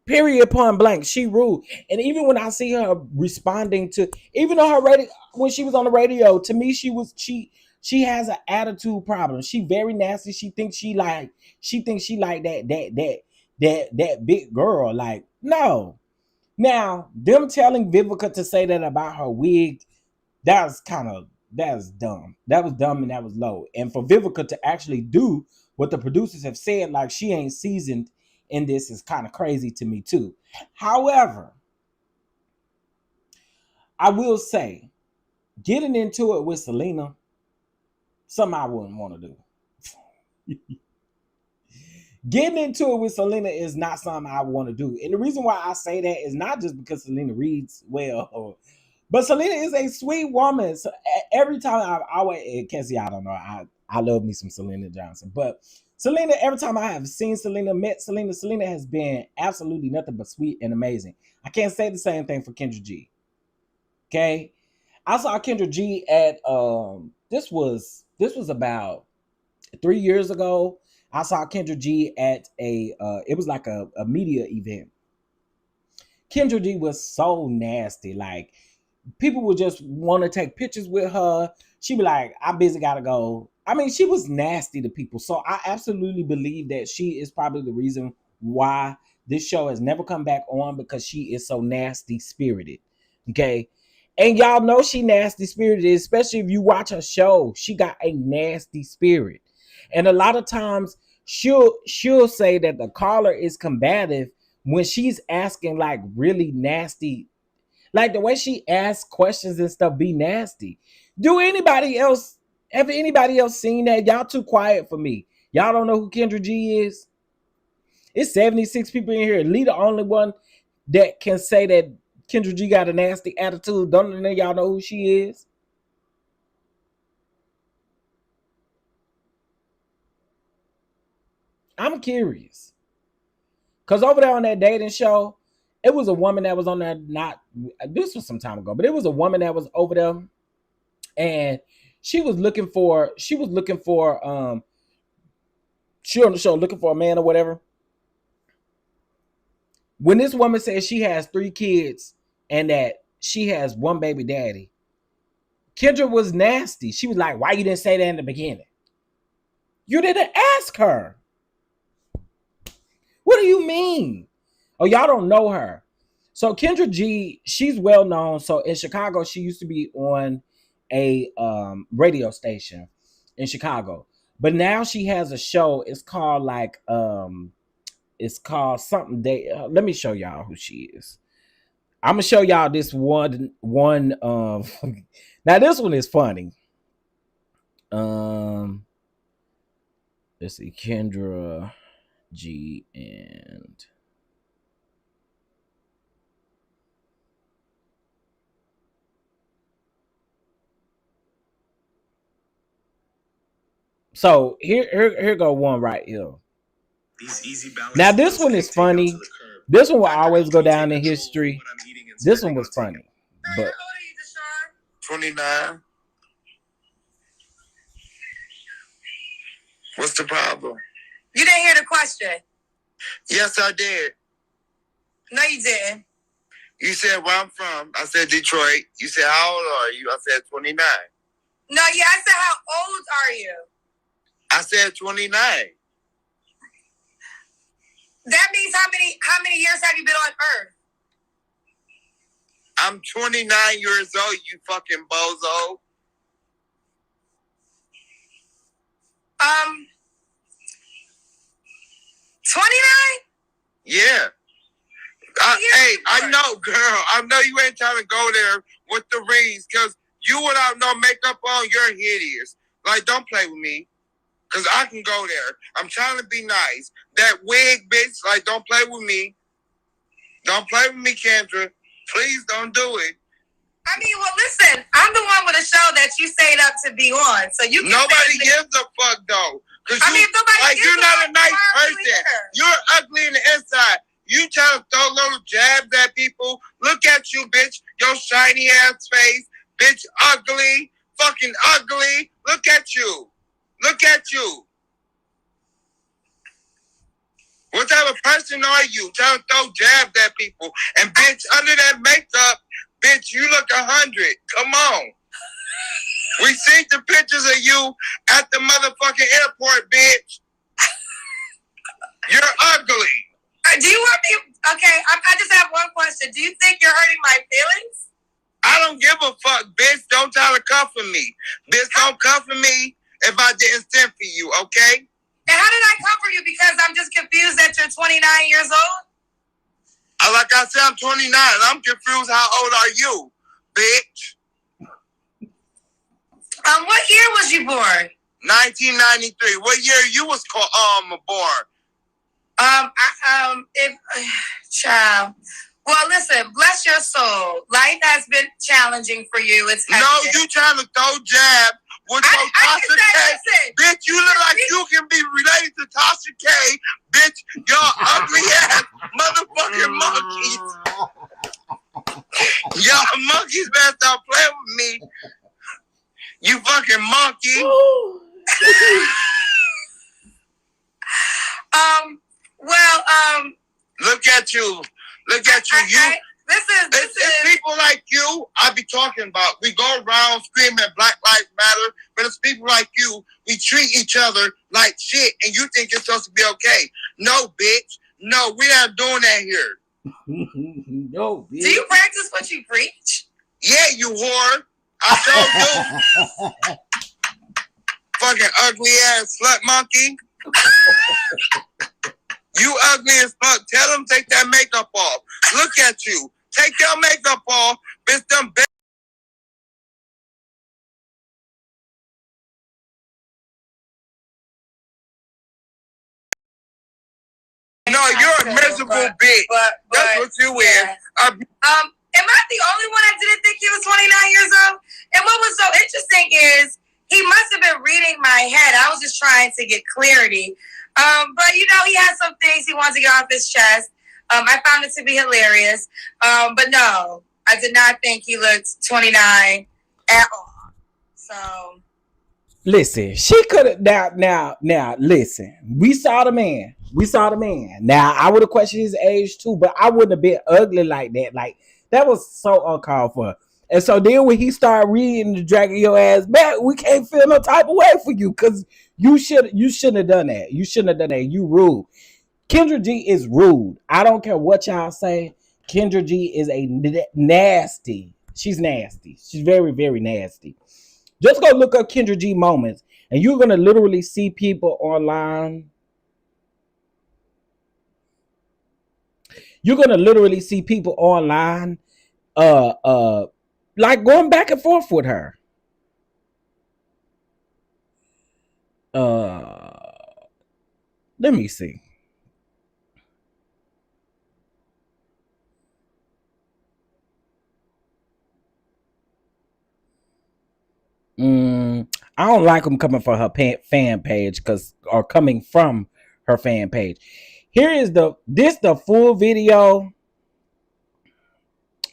Period. Point blank. She rude. And even when I see her responding to, even on her radio, when she was on the radio, to me she has an attitude problem. She very nasty. She thinks she like that big girl. Like, no. Now, them telling Vivica to say that about her wig, that's dumb. That was dumb and that was low. And for Vivica to actually do what the producers have said, like she ain't seasoned in this, is kind of crazy to me too. However, I will say, getting into it with Selena, something I wouldn't want to do. Getting into it with Selena is not something I want to do. And the reason why I say that is not just because Selena reads well, but Selena is a sweet woman. So every time I always, Cassie, I don't know, I love me some Selena Johnson. But Selena, every time I have seen Selena, met Selena, Selena has been absolutely nothing but sweet and amazing. I can't say the same thing for Kendra G. Okay? I saw Kendra G at this was about 3 years ago. I saw Kendra G at it was like a media event. Kendra G was so nasty. Like, people would just want to take pictures with her. She'd be like, I'm busy, gotta go. I mean, she was nasty to people. So I absolutely believe that she is probably the reason why this show has never come back on, because she is so nasty spirited. Okay. And y'all know she nasty spirited, especially if you watch her show. She got a nasty spirit. And a lot of times she'll say that the caller is combative when she's asking like really nasty, like the way she asks questions and stuff be nasty. Have anybody else seen that? Y'all too quiet for me. Y'all don't know who Kendra G is? It's 76 people in here. Lee the only one that can say that Kendra G got a nasty attitude. Don't none of y'all know who she is? I'm curious. Because over there on that dating show, it was a woman that was on there, this was some time ago, but it was a woman that was over there, and she was looking for she on the show looking for a man or whatever. When this woman says she has 3 kids and that she has one baby daddy, Kendra was nasty. She was like, why you didn't say that in the beginning? You didn't ask her. What do you mean? Oh, y'all don't know her. So Kendra G, she's well known. So in Chicago, she used to be on a radio station in Chicago. But now she has a show. It's called it's called something. Let me show y'all who she is. I'm gonna show y'all this one. Now this one is funny. Let's see, Kendra G and so here go one right here. These easy Now this one is funny. This one will always go down in history. This one was funny, but 29. What's the problem? You didn't hear the question. Yes, I did. No, you didn't. You said where I'm from. I said Detroit. You said how old are you? I said 29. No, yeah, I said how old are you? I said 29. That means how many years have you been on Earth? I'm 29 years old, you fucking bozo. 29? Yeah. Hey, I know, girl. I know you ain't trying to go there with the rings, because you without no makeup on, you're hideous. Like, don't play with me, because I can go there. I'm trying to be nice. That wig, bitch, like, don't play with me. Don't play with me, Kendra. Please don't do it. I mean, well, listen, I'm the one with a show that you stayed up to be on, so you can. Nobody gives a fuck, though. I mean, like, you're not a nice person. You're ugly in the inside. You try to throw little jabs at people. Look at you, bitch. Your shiny ass face. Bitch, ugly. Fucking ugly. Look at you. Look at you. What type of person are you? Trying to throw jabs at people. And bitch, under that makeup, bitch, you look 100. Come on. We seen the pictures of you at the motherfucking airport, bitch. You're ugly. Do you want me? Okay, I just have one question. Do you think you're hurting my feelings? I don't give a fuck, bitch. Don't try to comfort me. Bitch, don't comfort me if I didn't send for you, okay? And how did I comfort you? Because I'm just confused that you're 29 years old? Like I said, I'm 29. I'm confused. How old are you, bitch? What year was you born? 1993. What year you was born? Child. Well, listen, bless your soul. Life has been challenging for you. It's no, you trying to throw jab with your Tasha K. Bitch, you look like you can be related to Tasha K. Bitch, y'all ugly ass motherfucking monkeys. Y'all monkeys better stop playing with me. You fucking monkey. Look at you. Look at you. This is people like you I be talking about. We go around screaming Black Lives Matter, but it's people like you. We treat each other like shit, and you think it's supposed to be okay. No, bitch. No, we not doing that here. No, bitch. Do you practice what you preach? Yeah, you whore. I so do. Fucking ugly ass slut monkey. You ugly as fuck. Tell them take that makeup off. Look at you. Take your makeup off. Bitch, them bitch. No, you're a miserable bitch. That's what you is. Am I the only one that didn't think he was 29 years old? And what was so interesting is he must have been reading my head. I was just trying to get clarity. But, you know, he has some things he wants to get off his chest. I found it to be hilarious. But no, I did not think he looked 29 at all. So. Listen, she could have now, listen. We saw the man. Now, I would have questioned his age too, but I wouldn't have been ugly like that. Like, that was so uncalled for. And so then when he started reading and dragging your ass back, we can't feel no type of way for you, because you shouldn't have done that. You shouldn't have done that. You rude. Kendra G is rude. I don't care what y'all say. Kendra G is a nasty. She's nasty. She's very, very nasty. Just go look up Kendra G moments, and you're gonna literally see people online. You're gonna literally see people online, like going back and forth with her. Let me see. I don't like them coming for her fan page, or coming from her fan page. Here is the full video.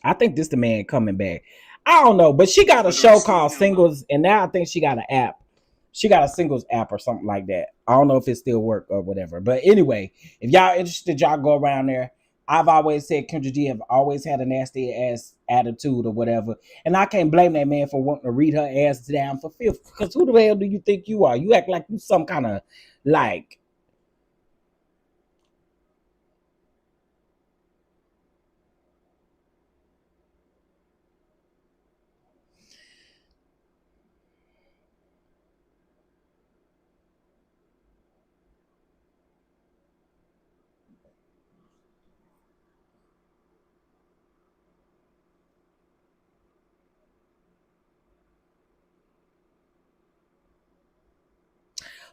I think this the man coming back. I don't know, but she got a show called Singles, and now I think she got an app. She got a singles app or something like that. I don't know if it still work or whatever. But anyway, if y'all interested, y'all go around there. I've always said Kendra G have always had a nasty ass attitude or whatever. And I can't blame that man for wanting to read her ass down for filth. Because who the hell do you think you are? You act like you some kind of like.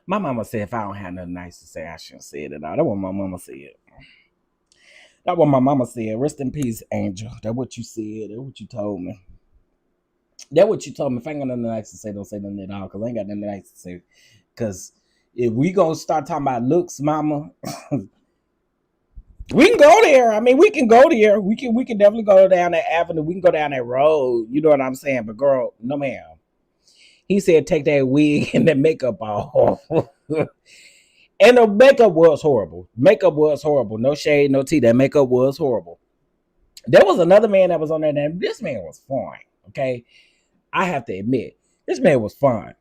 My mama said if I don't have nothing nice to say, I shouldn't say it at all. That's what my mama said. That's what my mama said. Rest in peace, Angel. That's what you said. That's what you told me. That's what you told me. If I ain't got nothing nice to say, don't say nothing at all. Because I ain't got nothing nice to say. Because if we gonna start talking about looks, mama, we can go there. I mean, we can go there. We can definitely go down that avenue. We can go down that road. You know what I'm saying? But girl, no ma'am. He said take that wig and that makeup off. And the makeup was horrible. Makeup was horrible. No shade, no tea. That makeup was horrible. There was another man that was on there, and this man was fine. Okay. I have to admit, this man was fine.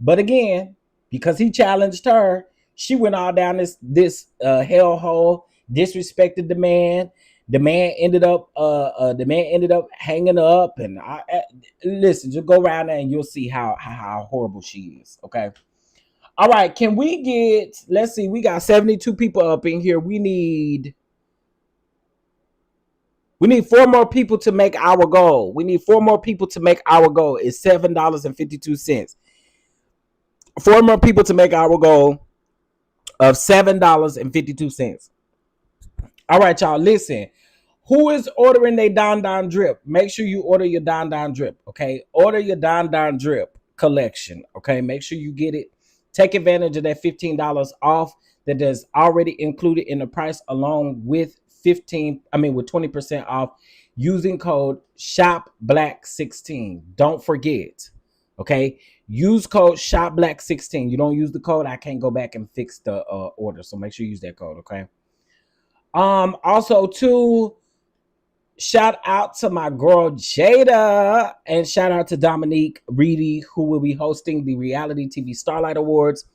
But again, because he challenged her, she went all down this hellhole, disrespected the man. The man ended up hanging up, and listen, just go around there and you'll see how horrible she is. Okay. All right, can we get, let's see, we got 72 people up in here. We need 4 more people to make our goal. We need 4 more people to make our goal. It's $7.52. 4 more people to make our goal of $7.52. All right, y'all, listen. Who is ordering their DonDon drip? Make sure you order your DonDon drip, okay? Order your DonDon drip collection, okay? Make sure you get it. Take advantage of that $15 off that is already included in the price, along with 20% off using code SHOPBLACK16. Don't forget, okay? Use code SHOPBLACK16. You don't use the code, I can't go back and fix the order. So make sure you use that code, okay? Also, too, shout out to my girl Jada, and shout out to Dominique Reedy, who will be hosting the Reality TV Starlight Awards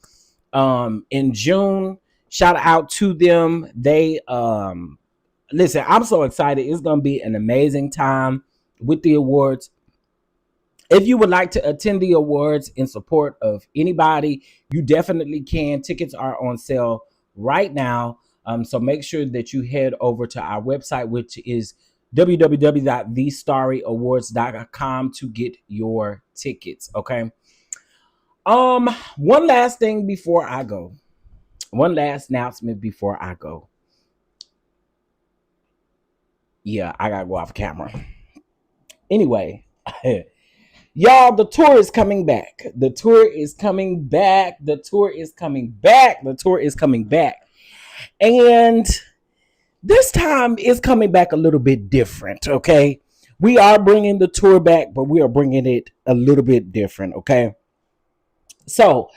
in June. Shout out to them. They listen, I'm so excited. It's gonna be an amazing time with the awards. If you would like to attend the awards in support of anybody, you definitely can. Tickets are on sale right now. So make sure that you head over to our website, which is www.thestarryawards.com to get your tickets. Okay. One last thing before I go. One last announcement before I go. Yeah, I gotta go off camera. Anyway, y'all, the tour is coming back. The tour is coming back. The tour is coming back. The tour is coming back. And this time is coming back a little bit different, okay? We are bringing the tour back, but we are bringing it a little bit different, okay? So,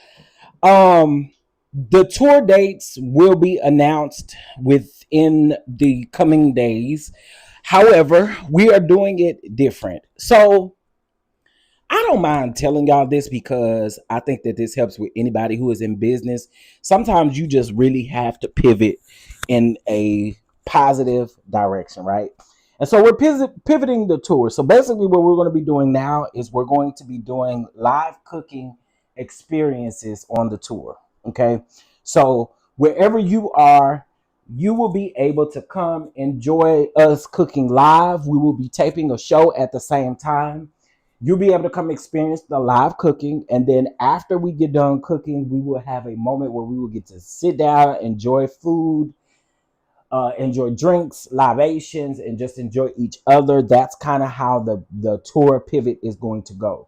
the tour dates will be announced within the coming days. However, we are doing it different. So, I don't mind telling y'all this because I think that this helps with anybody who is in business. Sometimes you just really have to pivot in a positive direction, right? And so we're pivoting the tour. So basically what we're going to be doing now is we're going to be doing live cooking experiences on the tour, okay? So wherever you are, you will be able to come enjoy us cooking live. We will be taping a show at the same time. You'll be able to come experience the live cooking. And then after we get done cooking, we will have a moment where we will get to sit down, enjoy food, enjoy drinks, libations, and just enjoy each other. That's kind of how the tour pivot is going to go.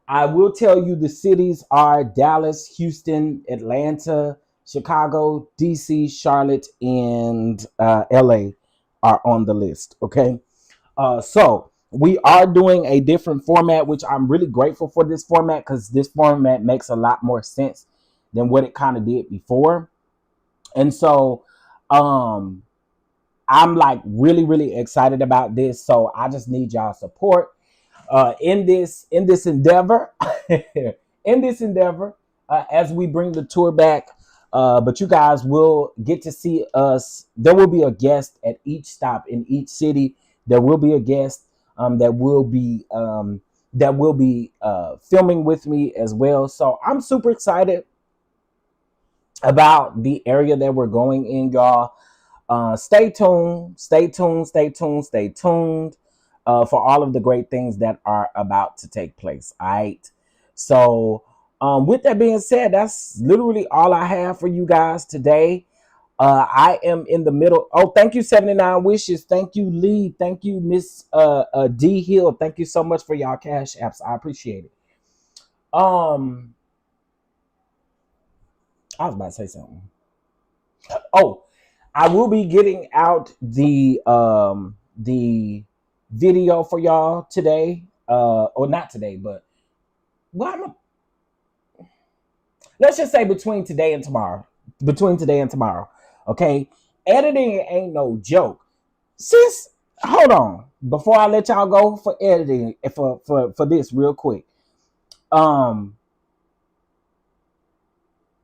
I will tell you the cities are Dallas, Houston, Atlanta, Chicago, DC, Charlotte, and LA are on the list. Okay. So we are doing a different format, which I'm really grateful for this format because this format makes a lot more sense than what it kind of did before. And so I'm like really, really excited about this. So I just need y'all support in this endeavor, as we bring the tour back. But you guys will get to see us. There will be a guest at each stop in each city. There will be a guest that will be filming with me as well. So I'm super excited about the area that we're going in, y'all. Stay tuned for all of the great things that are about to take place. All right. So With that being said, that's literally all I have for you guys today. I am in the middle. Oh, thank you, 79 Wishes. Thank you, Lee. Thank you, Miss D Hill. Thank you so much for y'all cash apps. I appreciate it. I was about to say something. Oh, I will be getting out the video for y'all today. Or not today, but well, let's just say between today and tomorrow. Between today and tomorrow. Okay. Editing ain't no joke. Sis, hold on. Before I let y'all go for editing for this real quick. Let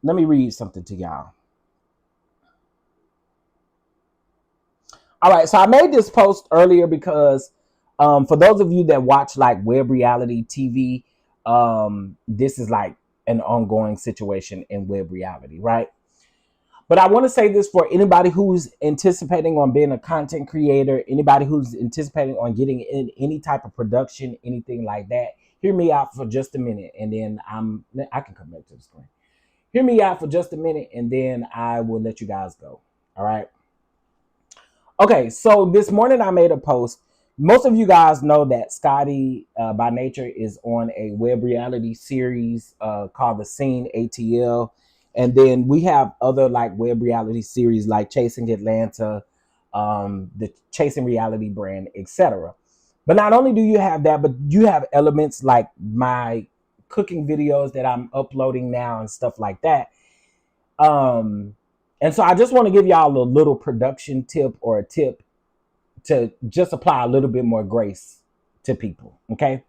me read something to y'all. All right, so I made this post earlier because for those of you that watch like web reality TV, this is like an ongoing situation in web reality, right? But I want to say this for anybody who's anticipating on being a content creator, anybody who's anticipating on getting in any type of production, anything like that. Hear me out for just a minute, and then I can come back to the screen. Hear me out for just a minute, and then I will let you guys go. All right. Okay, so this morning I made a post. Most of you guys know that Scotty by Nature is on a web reality series called The Scene ATL. And then we have other like web reality series like Chasing Atlanta, the Chasing Reality brand, etc. But not only do you have that, but you have elements like my cooking videos that I'm uploading now and stuff like that. And so I just want to give y'all a little production tip or a tip to just apply a little bit more grace to people, okay?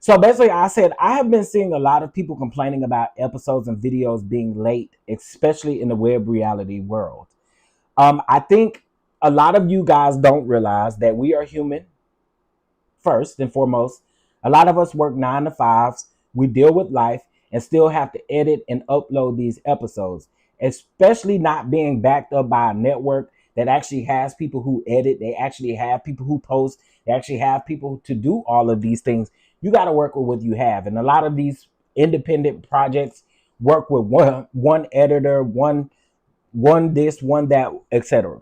So basically, I said I have been seeing a lot of people complaining about episodes and videos being late, especially in the web reality world. I think a lot of you guys don't realize that we are human, first and foremost. A lot of us work 9 to 5s. We deal with life and still have to edit and upload these episodes, especially not being backed up by a network that actually has people who edit. They actually have people who post. They actually have people to do all of these things. You got to work with what you have. And a lot of these independent projects work with one editor, one this, one that, etc.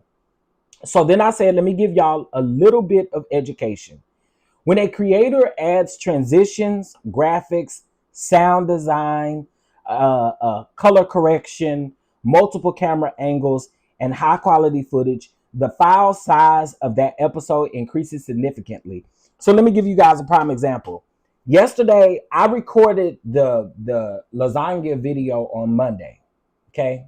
So then I said, let me give y'all a little bit of education. When a creator adds transitions, graphics, sound design, color correction, multiple camera angles, and high quality footage, the file size of that episode increases significantly. So let me give you guys a prime example. Yesterday, I recorded the lasagna video on Monday. Okay.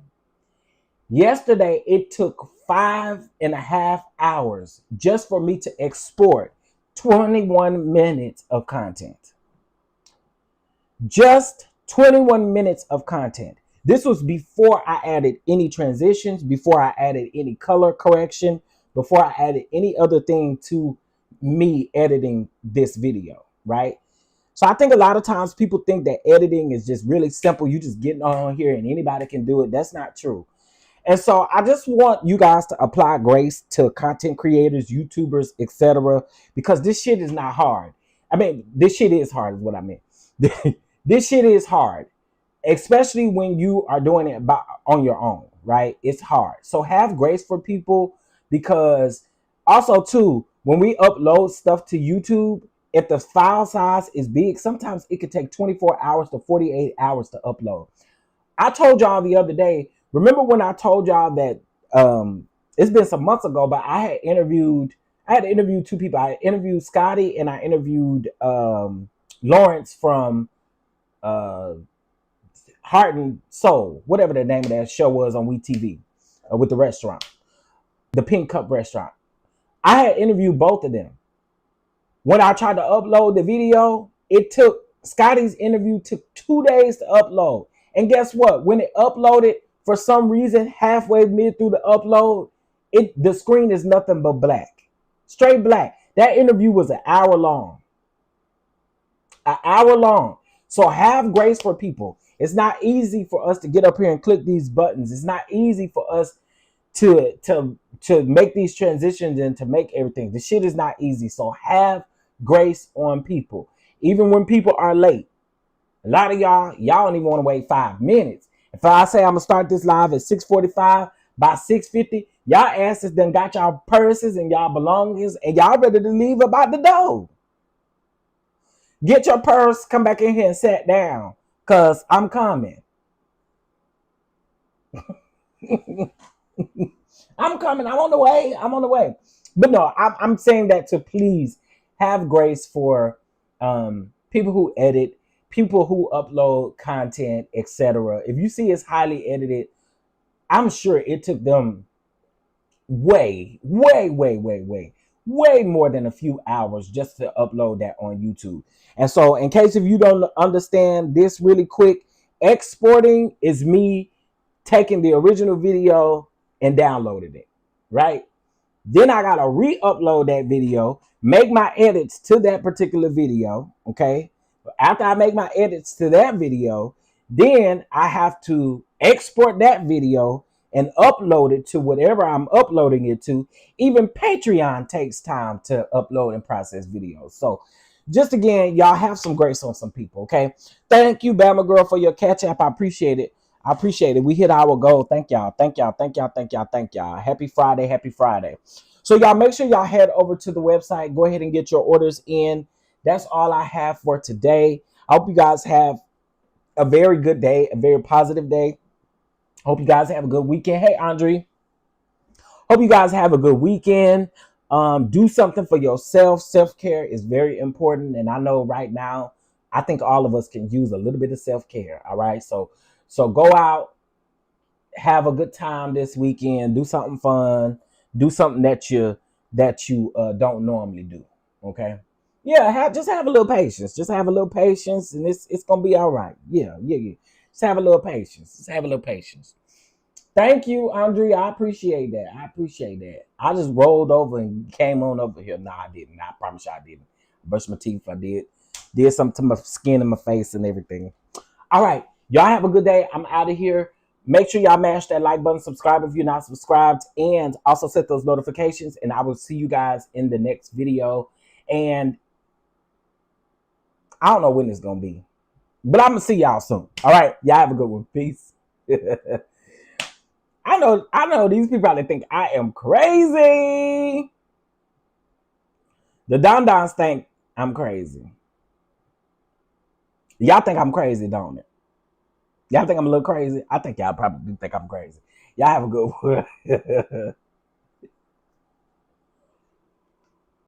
Yesterday, it took 5.5 hours just for me to export 21 minutes of content. Just 21 minutes of content. This was before I added any transitions, before I added any color correction, before I added any other thing to me editing this video, right? So I think a lot of times people think that editing is just really simple. You just get on here and anybody can do it. That's not true. And so I just want you guys to apply grace to content creators, YouTubers, etc. because this shit is not hard. I mean, this shit is hard is what I meant. This shit is hard, especially when you are doing it on your own, right? It's hard. So have grace for people, because also too, when we upload stuff to YouTube, if the file size is big, sometimes it could take 24 hours to 48 hours to upload. I told y'all the other day, remember when I told y'all that it's been some months ago, but I had interviewed 2 people. I interviewed Scotty and I interviewed Lawrence from Heart and Soul, whatever the name of that show was on WeTV, with the restaurant, the Pink Cup restaurant. I had interviewed both of them. When I tried to upload the video, Scotty's interview took 2 days to upload. And guess what? When it uploaded, for some reason, halfway mid through the upload, the screen is nothing but black. Straight black. That interview was an hour long. An hour long. So have grace for people. It's not easy for us to get up here and click these buttons. It's not easy for us to make these transitions and to make everything. The shit is not easy. So have grace on people. Even when people are late. A lot of y'all don't even want to wait 5 minutes. If I say I'm gonna start this live at 6:45, by 6:50, y'all asses done got y'all purses and y'all belongings and y'all ready to leave about the door. Get your purse, come back in here and sit down, cause I'm coming. I'm coming. I'm on the way. I'm on the way. But no, I'm saying that to please have grace for people who edit, people who upload content, etc. If you see it's highly edited, I'm sure it took them way more than a few hours just to upload that on YouTube. And so, in case if you don't understand this really quick, exporting is me taking the original video and downloading it, right? Then I gotta re-upload that video, make my edits to that particular video, okay? After I make my edits to that video, then I have to export that video and upload it to whatever I'm uploading it to. Even Patreon takes time to upload and process videos. So just again, y'all have some grace on some people, okay? Thank you, Bama Girl, for your catch up. I appreciate it. I appreciate it. We hit our goal. Thank y'all. Thank y'all. Thank y'all. Thank y'all. Thank y'all. Happy Friday. Happy Friday. So y'all make sure y'all head over to the website. Go ahead and get your orders in. That's all I have for today. I hope you guys have a very good day, a very positive day. Hope you guys have a good weekend. Hey, Andre. Hope you guys have a good weekend. Do something for yourself. Self-care is very important. And I know right now, I think all of us can use a little bit of self-care. All right. So go out, have a good time this weekend. Do something fun. Do something that you don't normally do. Okay. Yeah, just have a little patience. Just have a little patience, and it's gonna be all right. Yeah. Just have a little patience. Just have a little patience. Thank you, Andre. I appreciate that. I just rolled over and came on over here. No, I didn't. I promise you I didn't. Brushed my teeth. I did something to my skin and my face and everything. All right. Y'all have a good day. I'm out of here. Make sure y'all mash that like button, subscribe if you're not subscribed, and also set those notifications. And I will see you guys in the next video. And I don't know when it's going to be, but I'm going to see y'all soon. All right. Y'all have a good one. Peace. I know these people probably think I am crazy. The DonDons think I'm crazy. Y'all think I'm crazy, don't it? Y'all think I'm a little crazy? I think y'all probably think I'm crazy. Y'all have a good one.